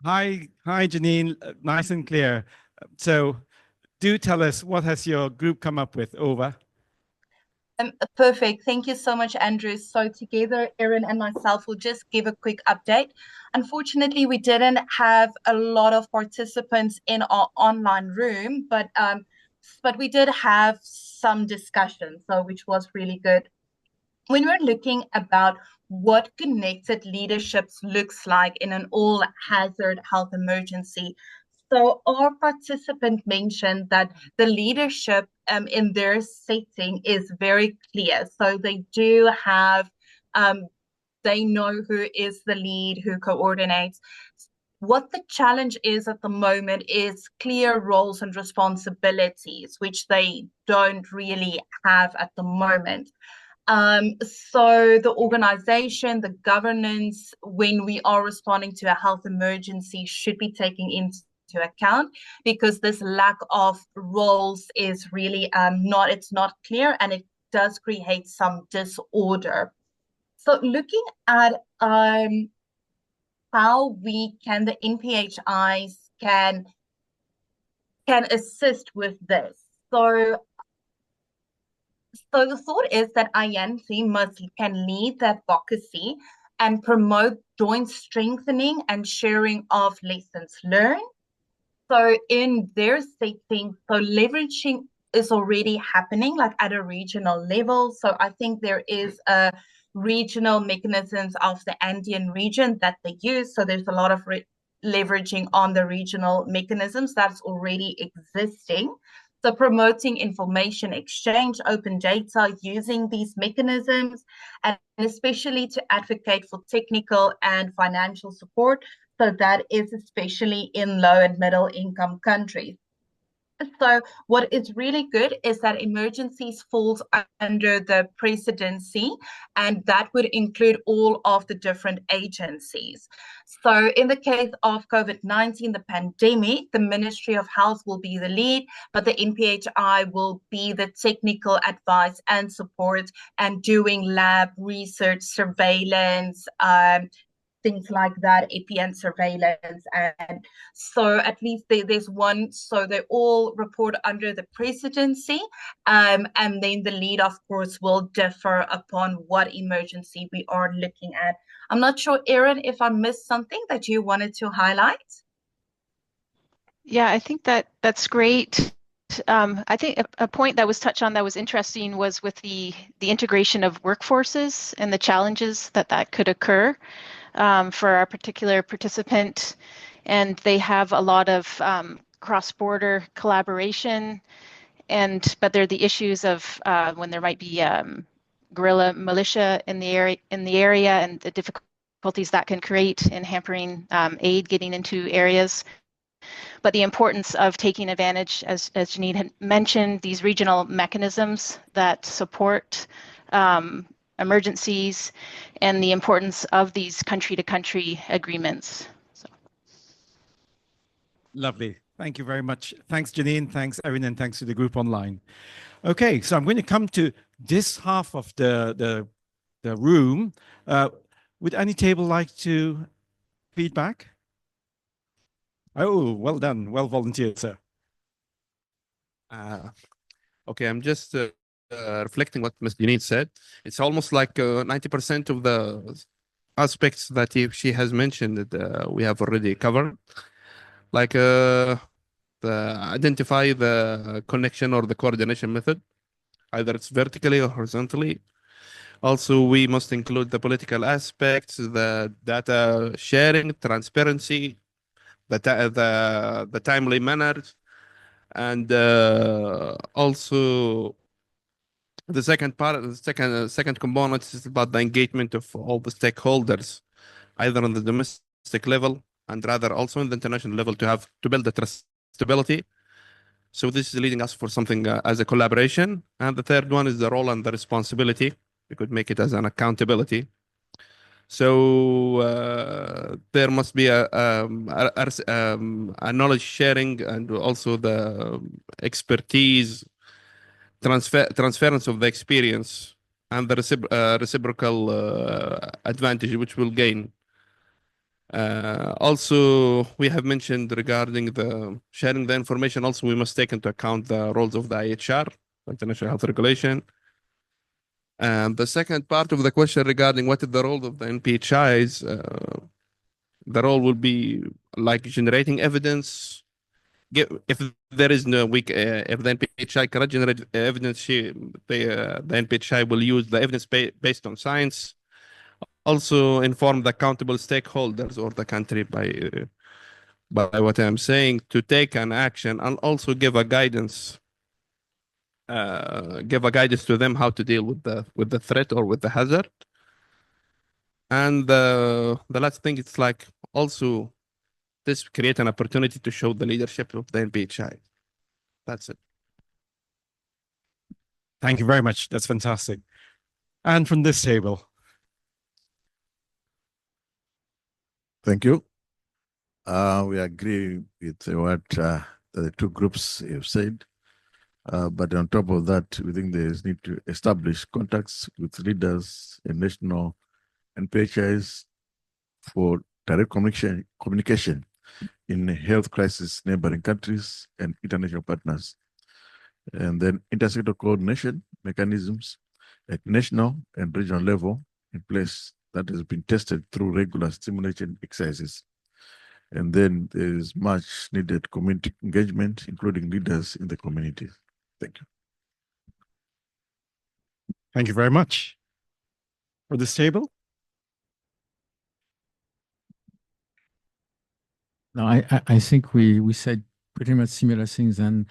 Hi, Janine. Nice and clear. So do tell us, what has your group come up with? Over. Perfect. Thank you so much, Andrew. So together, Erin and myself will just give a quick update. Unfortunately, we didn't have a lot of participants in our online room, but we did have some discussion, so which was really good. When we're looking about what connected leadership looks like in an all-hazard health emergency, so our participant mentioned that the leadership in their setting is very clear. So they do have, they know who is the lead, who coordinates. What the challenge is at the moment is clear roles and responsibilities, which they don't really have at the moment. So the organization, the governance, when we are responding to a health emergency, should be taking into account, because this lack of roles is really it's not clear, and it does create some disorder. So looking at how the NPHIs can assist with this. So So the thought is that IANPHI can lead the advocacy and promote joint strengthening and sharing of lessons learned. So in their setting, so leveraging is already happening like at a regional level. So I think there is a regional mechanisms of the Andean region that they use. So there's a lot of leveraging on the regional mechanisms that's already existing. So promoting information exchange, open data, using these mechanisms, and especially to advocate for technical and financial support. So that is especially in low and middle income countries. So what is really good is that emergencies falls under the presidency, and that would include all of the different agencies. So in the case of COVID-19, the pandemic, the Ministry of Health will be the lead, but the NPHI will be the technical advice and support and doing lab research, surveillance, things like that, APN surveillance. And so at least there's one, so they all report under the presidency. And then the lead, of course, will differ upon what emergency we are looking at. I'm not sure, Erin, if I missed something that you wanted to highlight. Yeah, I think that's great. I think a point that was touched on that was interesting was with the integration of workforces and the challenges that could occur for our particular participant. And they have a lot of cross-border collaboration, but there are the issues of when there might be guerrilla militia in the area and the difficulties that can create in hampering aid getting into areas. But the importance of taking advantage, as Janine had mentioned, these regional mechanisms that support emergencies and the importance of these country-to-country agreements. So. Lovely. Thank you very much. Thanks, Janine. Thanks, Erin, and thanks to the group online. Okay, so I'm going to come to this half of the room. Would any table like to feedback? Oh, well done. Well volunteered, sir. Okay, I'm just reflecting what Ms. Janine said. It's almost like 90% of the aspects that she has mentioned that we have already covered. Like identify the connection or the coordination method, either it's vertically or horizontally. Also, we must include the political aspects, the data sharing, transparency, the timely manner, and also the second part, the second component is about the engagement of all the stakeholders, either on the domestic level and rather also on the international level to build the trustability. So this is leading us for something as a collaboration. And the third one is the role and the responsibility. We could make it as an accountability. So there must be a knowledge sharing and also the expertise, transference of the experience and the reciprocal advantage which we'll gain. Also, we have mentioned regarding the sharing the information. Also, we must take into account the roles of the IHR, International Health Regulation. And the second part of the question regarding what is the role of the NPHIs, the role will be like generating evidence. If there is no if the NPHI cannot generate evidence, the NPHI will use the evidence based on science. Also inform the accountable stakeholders or the country by what I'm saying to take an action, and also give a guidance. Give a guidance to them how to deal with the threat or with the hazard. And the last thing, it's like also this create an opportunity to show the leadership of the NPHI. That's it. Thank you very much. That's fantastic. And from this table. Thank you. We agree with what the two groups have said. But on top of that, we think there is need to establish contacts with leaders and national NPHIs for direct communication in health crisis neighboring countries and international partners. And then intersectoral coordination mechanisms at national and regional level in place that has been tested through regular stimulation exercises. And then there is much needed community engagement, including leaders in the communities. Thank you. Thank you very much. For this table? No, I think we said pretty much similar things, and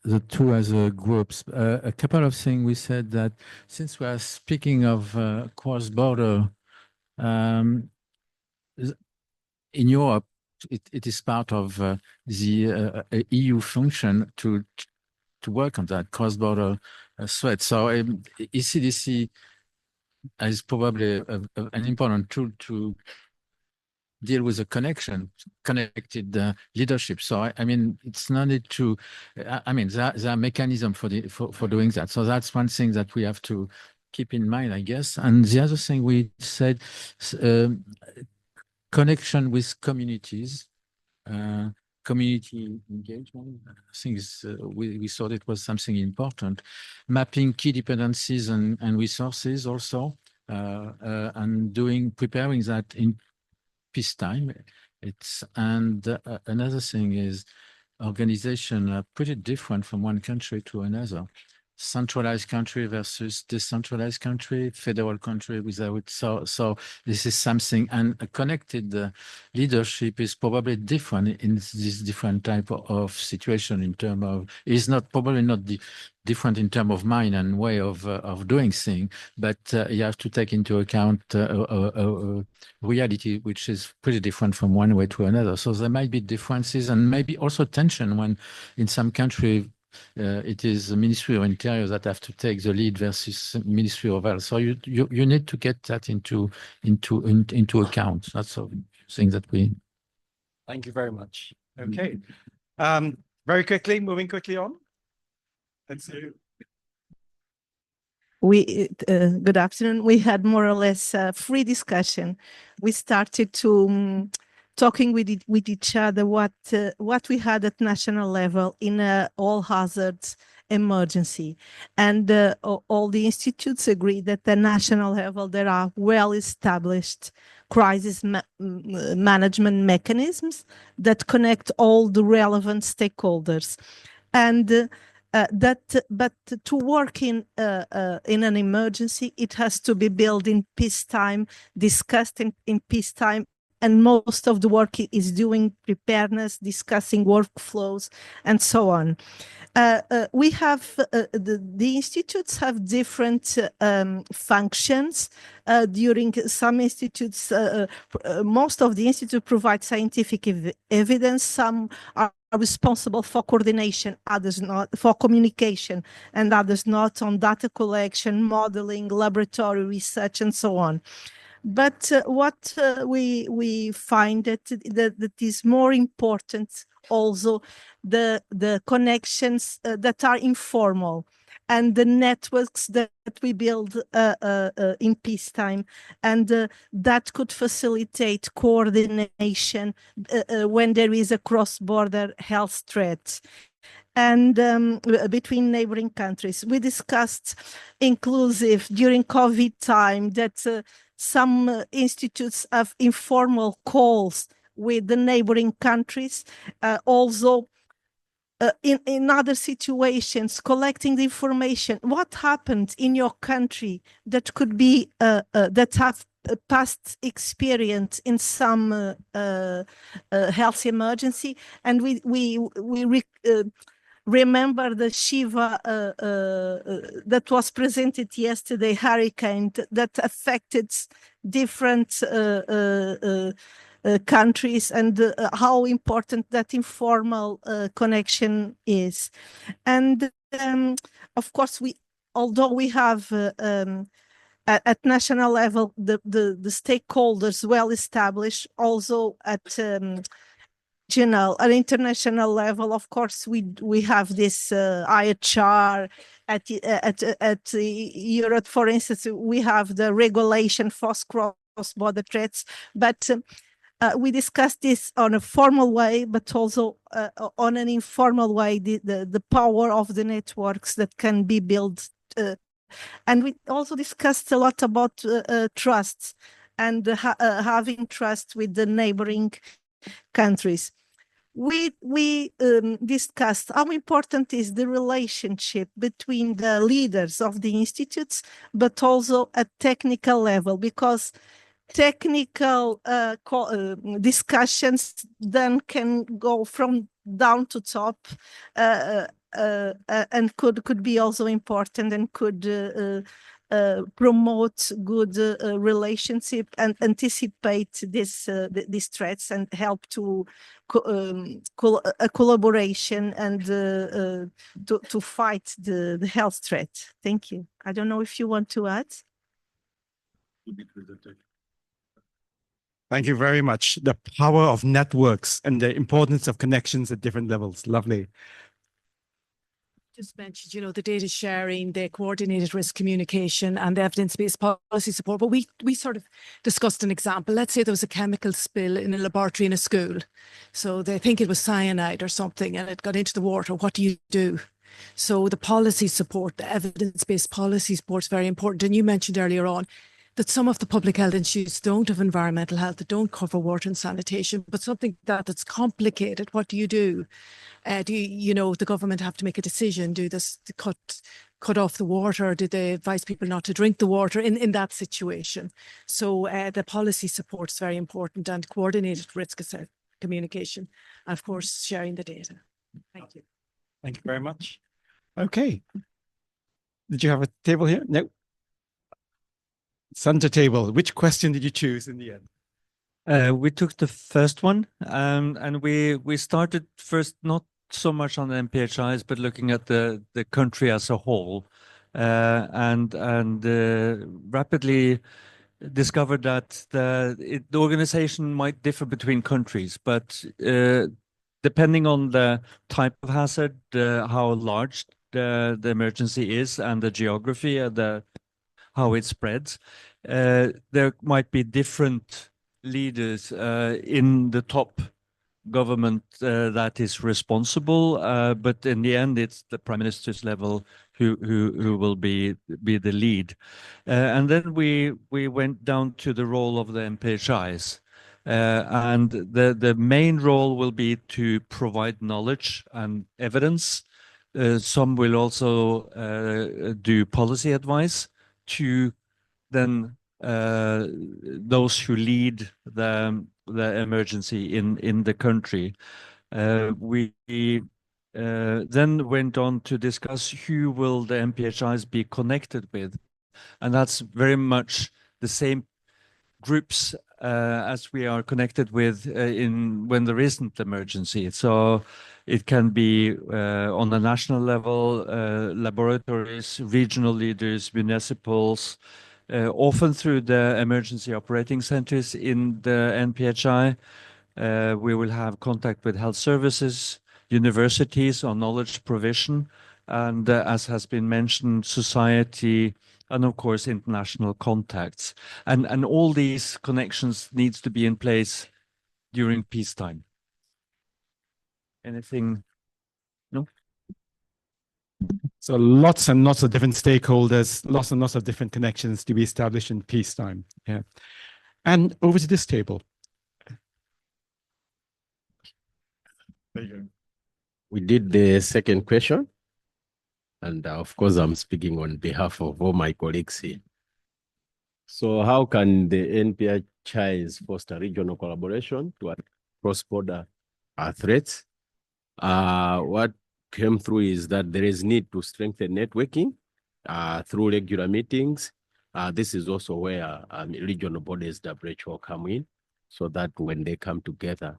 the two as groups. A couple of things we said that since we are speaking of cross-border, in Europe, it is part of the EU function to work on that cross-border threat. So ECDC is probably an important tool to deal with the connected leadership. So I mean, it's not need to. I mean, there are mechanisms for doing that. So that's one thing that we have to keep in mind, I guess. And the other thing we said, connection with communities, community engagement. I think we thought it was something important. Mapping key dependencies and resources also, and preparing that in peacetime. Another thing is organization are pretty different from one country to another. Centralized country versus decentralized country, federal country without. So this is something, and a connected leadership is probably different in this different type of situation in terms of, is not probably not different in terms of mind and way of doing things, but you have to take into account reality, which is pretty different from one way to another. So there might be differences and maybe also tension when in some country it is the Ministry of Interior that have to take the lead versus Ministry of Health. So you need to get that into account. That's a thing that we. Thank you very much. Okay. Very quickly, moving quickly on. Let's see. Good afternoon. We had more or less a free discussion. We started to talking with each other what we had at national level in a all hazards emergency, and all the institutes agree that at national level there are well established crisis management mechanisms that connect all the relevant stakeholders, and but to work in an emergency, it has to be built in peacetime, discussed in peacetime, and most of the work is doing preparedness, discussing workflows, and so on. We have the institutes have different functions. During some institutes, most of the institutes provide scientific evidence. Some are responsible for coordination, others not, for communication, and others not, on data collection, modeling, laboratory research, and so on. But what we find that is more important also the connections that are informal and the networks that we build in peacetime, and that could facilitate coordination when there is a cross-border health threat. And between neighboring countries. We discussed inclusive during COVID time that some institutes have informal calls with the neighboring countries, also in other situations, collecting the information. What happened in your country that could be, that have past experience in some health emergency? And we remember the Shiva that was presented yesterday, hurricane that affected different countries, and how important that informal connection is. And of course, although we have at national level the stakeholders well established, also at regional and international level, of course, we have this IHR at Europe, for instance. We have the regulation for cross-border threats, but we discussed this on a formal way, but also on an informal way, the power of the networks that can be built And we also discussed a lot about trust and having trust with the neighboring countries. We discussed how important is the relationship between the leaders of the institutes, but also at technical level, because technical discussions then can go from down to top, and could be also important and could promote good relationship and anticipate these threats and help to a collaboration and to fight the health threat. Thank you. I don't know if you want to add. Thank you very much. The power of networks and the importance of connections at different levels. Lovely. Just mentioned, you know, the data sharing, the coordinated risk communication and the evidence-based policy support. But we sort of discussed an example. Let's say there was a chemical spill in a laboratory in a school. So they think it was cyanide or something and it got into the water. What do you do? So the policy support, the evidence-based policy support is very important. And you mentioned earlier on that some of the public health institutes don't have environmental health, that don't cover water and sanitation, but something that's complicated. What do? Do you know, the government have to make a decision? Do this to cut off the water? Or do they advise people not to drink the water in that situation? So the policy support is very important, and coordinated risk communication, and of course, sharing the data. Thank you. Thank you very much. Okay. Did you have a table here? No. Center table. Which question did you choose in the end? We took the first one, and we started first not so much on the MPHIs, but looking at the country as a whole, and rapidly discovered that the organization might differ between countries, but depending on the type of hazard, how large the emergency is, and the geography, how it spreads, there might be different leaders in the top government that is responsible, but in the end, it's the prime minister's level who will be the lead. And then we went down to the role of the MPHIs, and the main role will be to provide knowledge and evidence. Some will also do policy advice to then those who lead the emergency in the country. We then went on to discuss who will the MPHIs be connected with, and that's very much the same groups as we are connected with when there isn't emergency. So it can be on a national level, laboratories, regional leaders, municipals, often through the emergency operating centers in the NPHI. We will have contact with health services, universities on knowledge provision, and as has been mentioned, society, and of course, international contacts. And all these connections needs to be in place during peacetime. Anything? No? So lots and lots of different stakeholders, lots and lots of different connections to be established in peacetime. Yeah. And over to this table. There you go. We did the second question. And of course, I'm speaking on behalf of all my colleagues here. So how can the NPHIs foster regional collaboration to cross-border threats? What came through is that there is need to strengthen networking through regular meetings. This is also where regional bodies, WHO, come in, so that when they come together,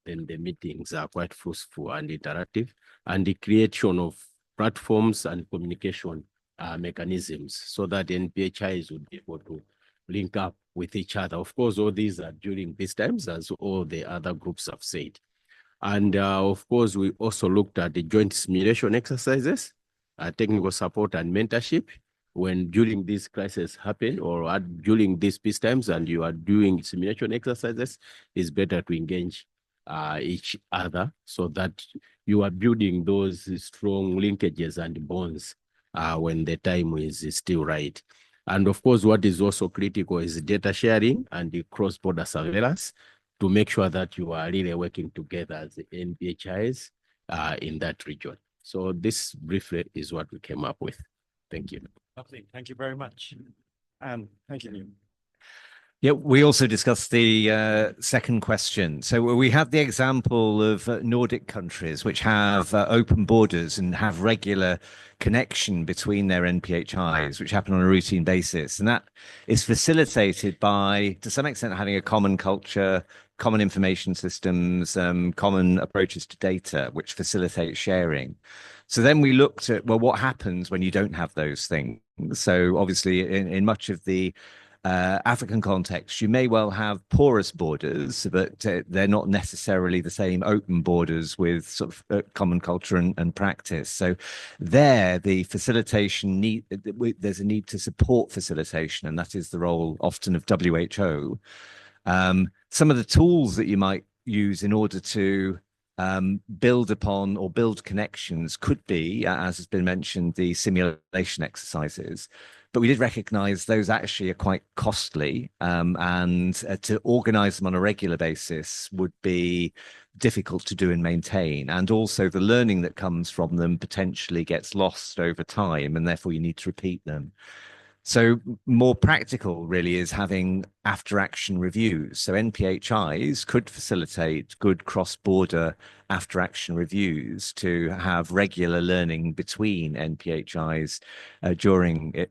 then the meetings are quite fruitful and interactive, and the creation of platforms and communication mechanisms so that NPHIs would be able to link up with each other. Of course, all these are during these times, as all the other groups have said. And of course, we also looked at the joint simulation exercises, technical support and mentorship. When during these crises happen or during these peace times and you are doing simulation exercises, it's better to engage each other so that you are building those strong linkages and bonds when the time is still right. And of course, what is also critical is data sharing and the cross-border surveillance to make sure that you are really working together as the NPHIs in that region. So this briefly is what we came up with. Thank you. Lovely. Thank you very much. And thank you. Yeah, we also discussed the second question. So we have the example of Nordic countries which have open borders and have regular connection between their NPHIs, which happen on a routine basis. And that is facilitated by, to some extent, having a common culture, common information systems, common approaches to data, which facilitate sharing. So then we looked at, well, what happens when you don't have those things? So obviously in much of the African context, you may well have porous borders, but they're not necessarily the same open borders with sort of common culture and practice. So there, the facilitation there's a need to support facilitation, and that is the role often of WHO. Some of the tools that you might use in order to build upon or build connections could be, as has been mentioned, the simulation exercises. But we did recognize those actually are quite costly, and to organize them on a regular basis would be difficult to do and maintain. And also the learning that comes from them potentially gets lost over time, and therefore you need to repeat them. So more practical really is having after action reviews. So NPHIs could facilitate good cross-border after action reviews to have regular learning between NPHIs during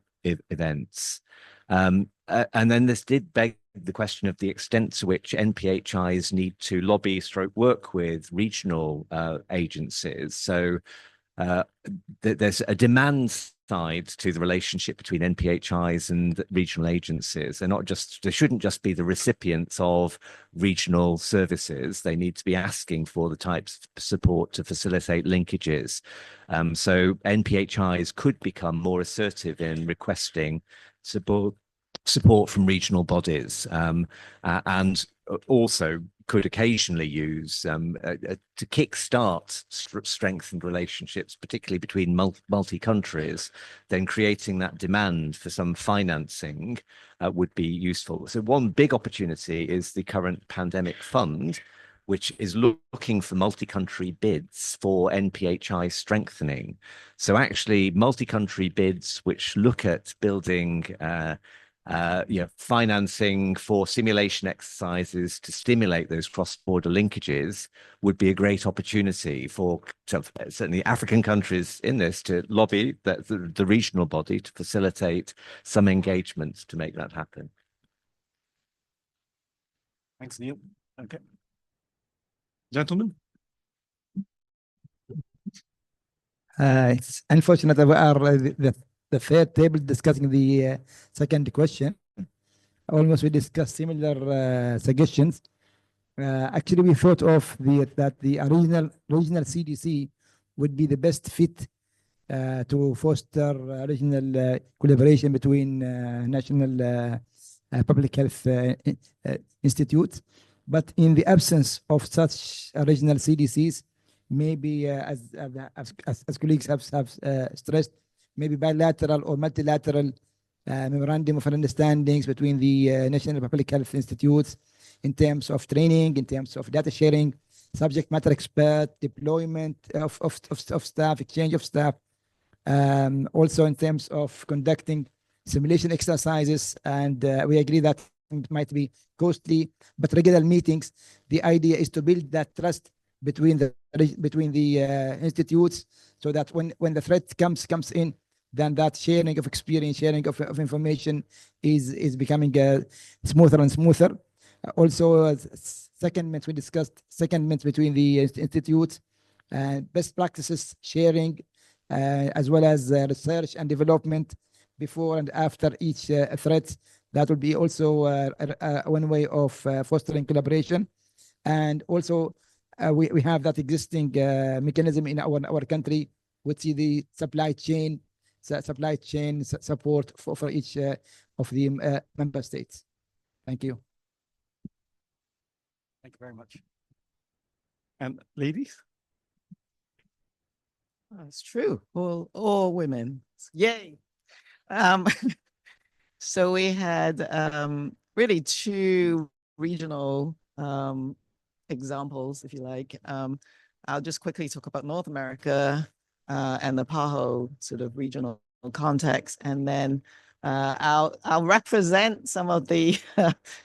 events. And then this did beg the question of the extent to which NPHIs need to lobby / work with regional agencies. So there's a demand side to the relationship between NPHIs and regional agencies. They shouldn't just be the recipients of regional services. They need to be asking for the types of support to facilitate linkages. So NPHIs could become more assertive in requesting support from regional bodies, and also could occasionally use to kickstart strengthened relationships, particularly between multi-countries. Then creating that demand for some financing would be useful. So one big opportunity is the current pandemic fund, which is looking for multi-country bids for NPHI strengthening. So actually multi-country bids which look at building financing for simulation exercises to stimulate those cross-border linkages would be a great opportunity for certainly African countries in this to lobby the regional body to facilitate some engagement to make that happen. Thanks, Neil. Okay. Gentlemen. It's unfortunate that we are the third table discussing the second question. Almost we discussed similar suggestions. Actually, we thought of that the regional CDC would be the best fit to foster regional collaboration between national public health institutes. But in the absence of such regional CDCs, maybe as colleagues have stressed, maybe bilateral or multilateral memorandum of understandings between the national public health institutes in terms of training, in terms of data sharing, subject matter expert, deployment of staff, exchange of staff, also in terms of conducting simulation exercises. And we agree that it might be costly, but regular meetings, the idea is to build that trust between the institutes, so that when the threat comes in, then that sharing of experience, sharing of information is becoming smoother and smoother. Also, secondments, we discussed secondments between the institutes, best practices sharing, as well as research and development before and after each threat. That would be also one way of fostering collaboration. And also, we have that existing mechanism in our country, which is the supply chain support for each of the member states. Thank you. Thank you very much. And ladies? That's true. All women. Yay. Um, so we had really two regional examples, if you like. I'll just quickly talk about North America and the PAHO sort of regional context, and then I'll represent some of the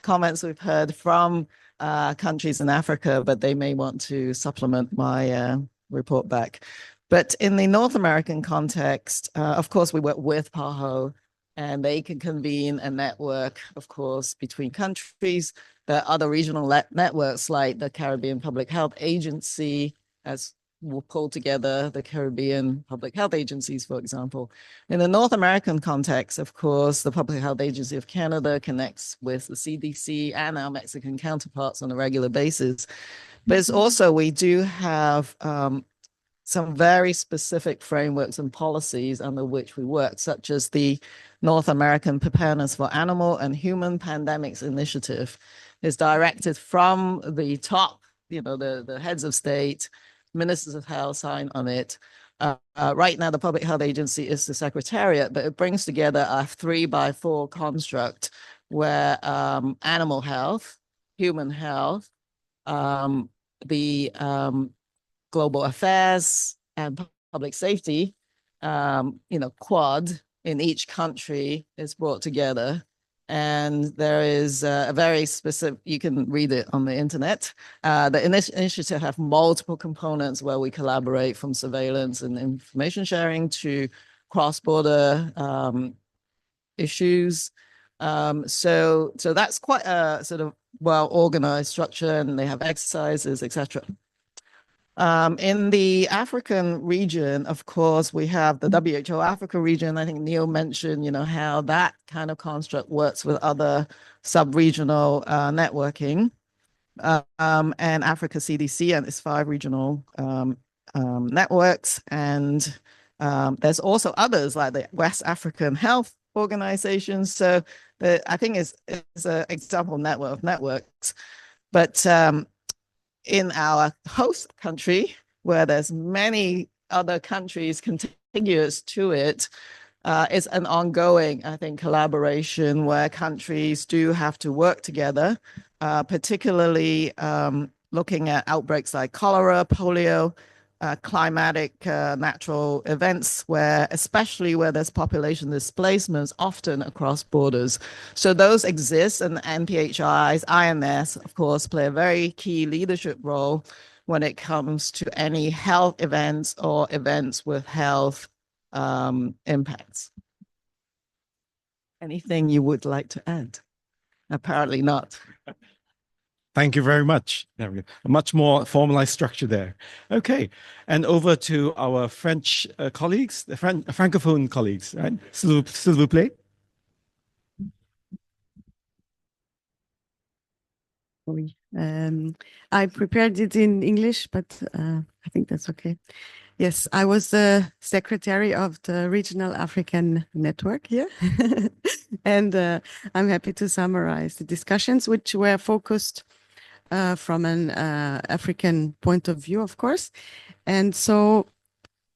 comments we've heard from countries in Africa, but they may want to supplement my report back. But in the North American context, of course, we work with PAHO, and they can convene a network, of course, between countries. There are other regional networks like the Caribbean Public Health Agency, as will pull together the Caribbean public health agencies, for example. In the North American context, of course, the Public Health Agency of Canada connects with the CDC and our Mexican counterparts on a regular basis. But it's also, we do have some very specific frameworks and policies under which we work, such as the North American Preparedness for Animal and Human Pandemics Initiative. Is directed from the top, the heads of state, ministers of health sign on it. Right now, the Public Health Agency is the secretariat, but it brings together a 3x4 construct where animal health, human health, the global affairs and public safety, quad in each country is brought together. And there is a very specific, you can read it on the internet. The initiative have multiple components where we collaborate, from surveillance and information sharing to cross-border issues. So that's quite a sort of well-organized structure, and they have exercises, etc. In the African region, of course, we have the WHO Africa region. I think Neil mentioned, how that kind of construct works with other sub-regional networking, and Africa CDC and its 5 regional networks. And there's also others like the West African Health Organization. So I think it's an example network of networks. But in our host country, where there's many other countries contiguous to it, it's an ongoing, I think, collaboration where countries do have to work together, particularly looking at outbreaks like cholera, polio, climatic natural events, especially where there's population displacements, often across borders. So those exist, and NPHIs, INS, of course, play a very key leadership role when it comes to any health events or events with health impacts. Anything you would like to add? Apparently not. Thank you very much. There we go. A much more formalized structure there. Okay, and over to our French colleagues, the Francophone colleagues, right? S'il vous plaît. Oui. I prepared it in English, but I think that's okay. Yes, I was the secretary of the Regional African Network here. And I'm happy to summarize the discussions, which were focused from an African point of view, of course. And so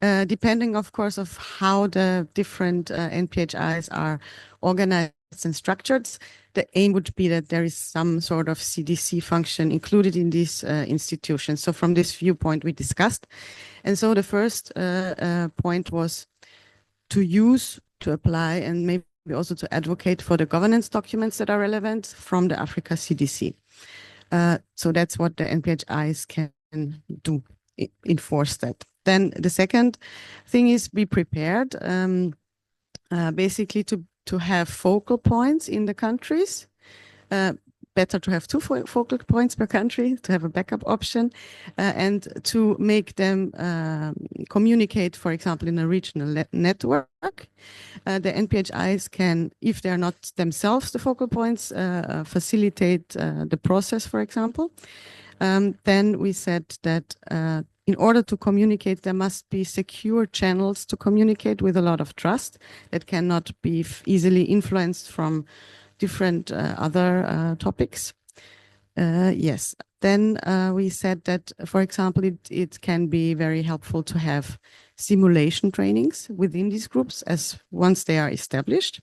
depending, of course, of how the different NPHIs are organized and structured, the aim would be that there is some sort of CDC function included in these institutions. So from this viewpoint, we discussed. And so the first point was to apply and maybe also to advocate for the governance documents that are relevant from the Africa CDC. So that's what the NPHIs can do, enforce that. Then the second thing is be prepared, basically to have focal points in the countries. Better to have 2 focal points per country, to have a backup option, and to make them communicate, for example, in a regional network. The NPHIs can, if they're not themselves the focal points, facilitate the process, for example. Then we said that in order to communicate, there must be secure channels to communicate with a lot of trust that cannot be easily influenced from different other topics. Yes. Then we said that, for example, it can be very helpful to have simulation trainings within these groups as once they are established.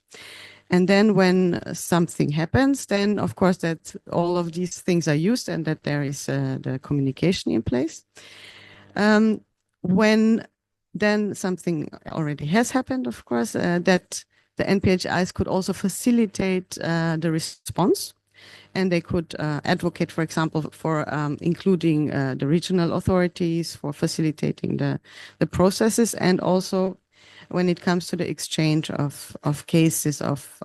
And then when something happens, then of course that all of these things are used and that there is the communication in place. When then something already has happened, of course, that the NPHIs could also facilitate the response, and they could advocate, for example, for including the regional authorities, for facilitating the processes, and also when it comes to the exchange of cases of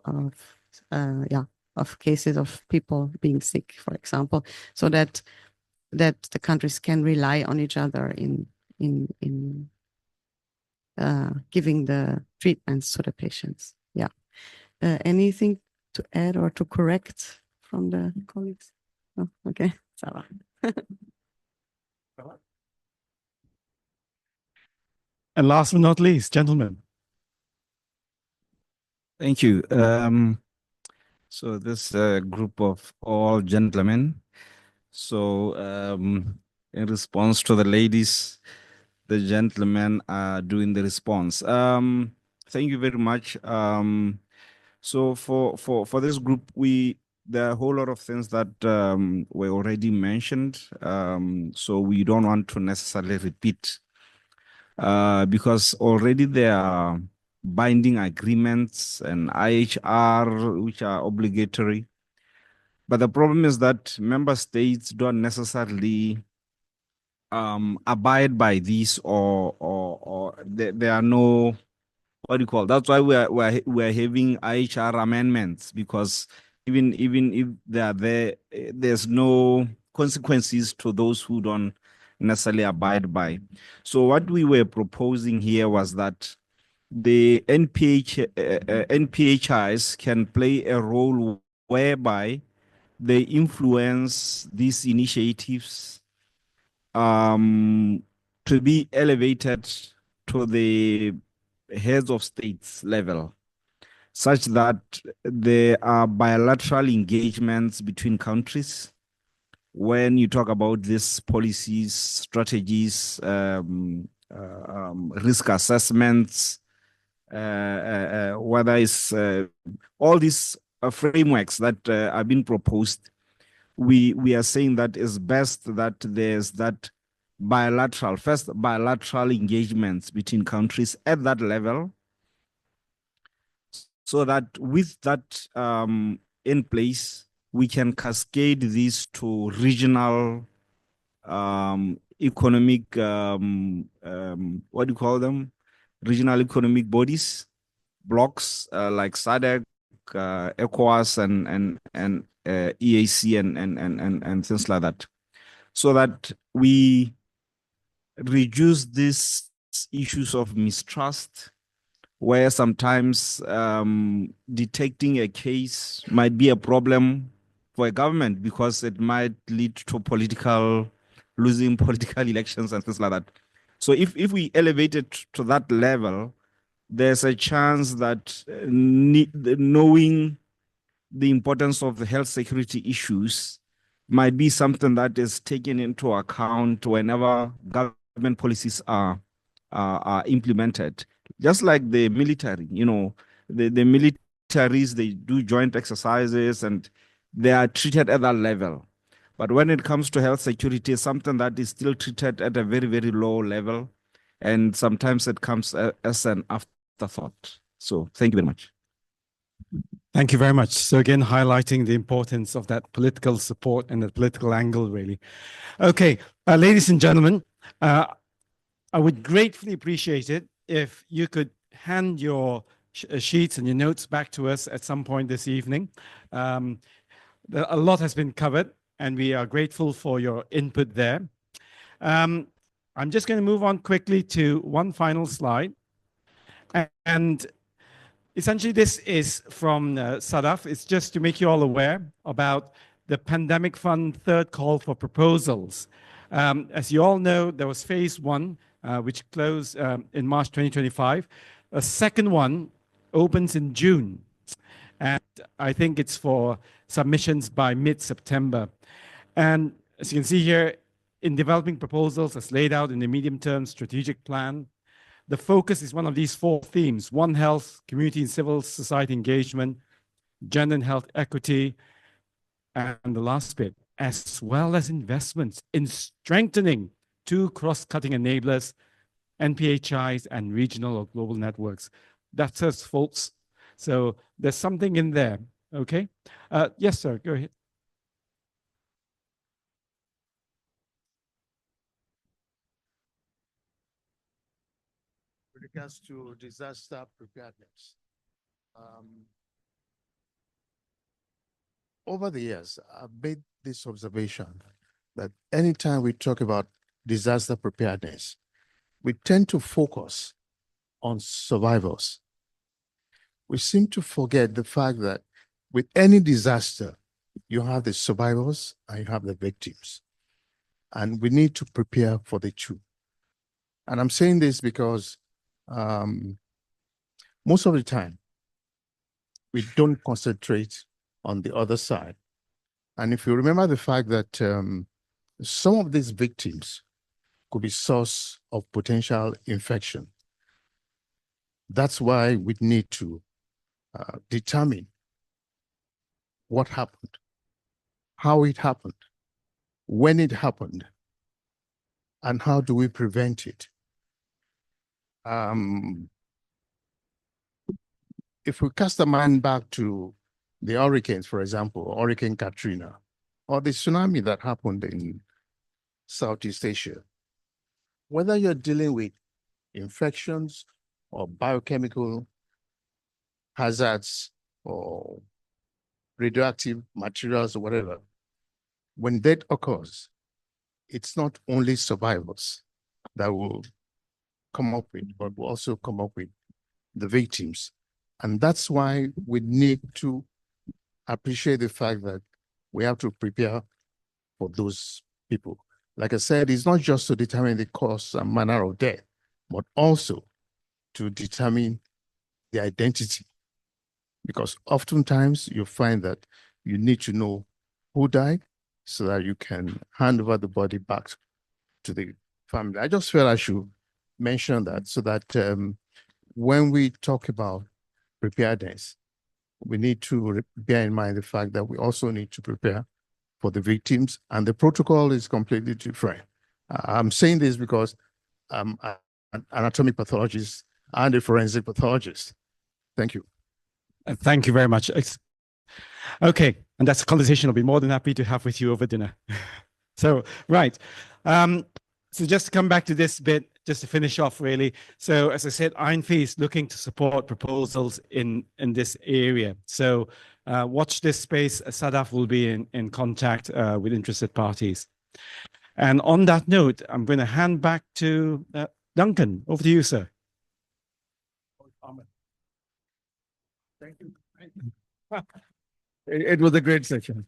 cases of people being sick, for example, so that the countries can rely on each other in giving the treatments to the patients. Yeah. Anything to add or to correct from the colleagues? Oh, okay. Sarah. And last but not least, gentlemen. Thank you. So this group of all gentlemen. So in response to the ladies, the gentlemen are doing the response. Thank you very much. So for this group, there are a whole lot of things that were already mentioned. So we don't want to necessarily repeat because already there are binding agreements and IHR which are obligatory. But the problem is that member states don't necessarily abide by these, or there are no, what do you call? That's why we're having IHR amendments, because even if they are there, there's no consequences to those who don't necessarily abide by. So what we were proposing here was that the NPHIs can play a role whereby they influence these initiatives to be elevated to the heads of states level, such that there are bilateral engagements between countries. When you talk about these policies, strategies, risk assessments, whether it's all these frameworks that are being proposed, we are saying that it's best that there's that bilateral engagements between countries at that level, so that with that in place, we can cascade these to regional economic, what do you call them? Regional economic bodies, blocks like SADC, ECOWAS, and EAC, and things like that, so that we reduce these issues of mistrust, where sometimes detecting a case might be a problem for a government because it might lead to losing political elections and things like that. So if we elevate it to that level, there's a chance that knowing the importance of the health security issues might be something that is taken into account whenever government policies are implemented. Just like the military, the militaries, they do joint exercises and they are treated at that level. But when it comes to health security, it's something that is still treated at a very, very low level. And sometimes it comes as an afterthought. So thank you very much. Thank you very much. So again, highlighting the importance of that political support and the political angle, really. Okay, ladies and gentlemen, I would gratefully appreciate it if you could hand your sheets and your notes back to us at some point this evening. A lot has been covered, and we are grateful for your input there. I'm just going to move on quickly to one final slide. And essentially, this is from SADF. It's just to make you all aware about the Pandemic Fund third call for proposals. As you all know, there was phase one, which closed in March 2025. A second one opens in June. And I think it's for submissions by mid-September. And as you can see here, in developing proposals as laid out in the medium-term strategic plan, the focus is one of these 4 themes: One Health, community and civil society engagement, gender and health equity, and the last bit, as well as investments in strengthening 2 cross-cutting enablers, NPHIs and regional or global networks. That's us, folks. So there's something in there, okay? Yes, sir, go ahead. With regards to disaster preparedness, over the years, I've made this observation that anytime we talk about disaster preparedness, we tend to focus on survivors. We seem to forget the fact that with any disaster, you have the survivors and you have the victims. And we need to prepare for the two. And I'm saying this because most of the time, we don't concentrate on the other side. And if you remember the fact that some of these victims could be source of potential infection, that's why we need to determine what happened, how it happened, when it happened, and how do we prevent it. If we cast a mind back to the hurricanes, for example, Hurricane Katrina, or the tsunami that happened in Southeast Asia, whether you're dealing with infections or biochemical hazards or radioactive materials or whatever, when that occurs, it's not only survivors that will come up with, but will also come up with the victims. And that's why we need to appreciate the fact that we have to prepare for those people. Like I said, it's not just to determine the cause and manner of death, but also to determine the identity. Because oftentimes you find that you need to know who died so that you can hand over the body back to the family. I just felt I should mention that so that when we talk about preparedness, we need to bear in mind the fact that we also need to prepare for the victims, and the protocol is completely different. I'm saying this because I'm an anatomic pathologist and a forensic pathologist. Thank you. Thank you very much. Okay, and that's a conversation I'll be more than happy to have with you over dinner. So, right. So just to come back to this bit, just to finish off really. So as I said, IANPHI is looking to support proposals in this area. So watch this space. SADAF will be in contact with interested parties. And on that note, I'm going to hand back to Duncan. Over to you, sir. Thank you. It was a great session.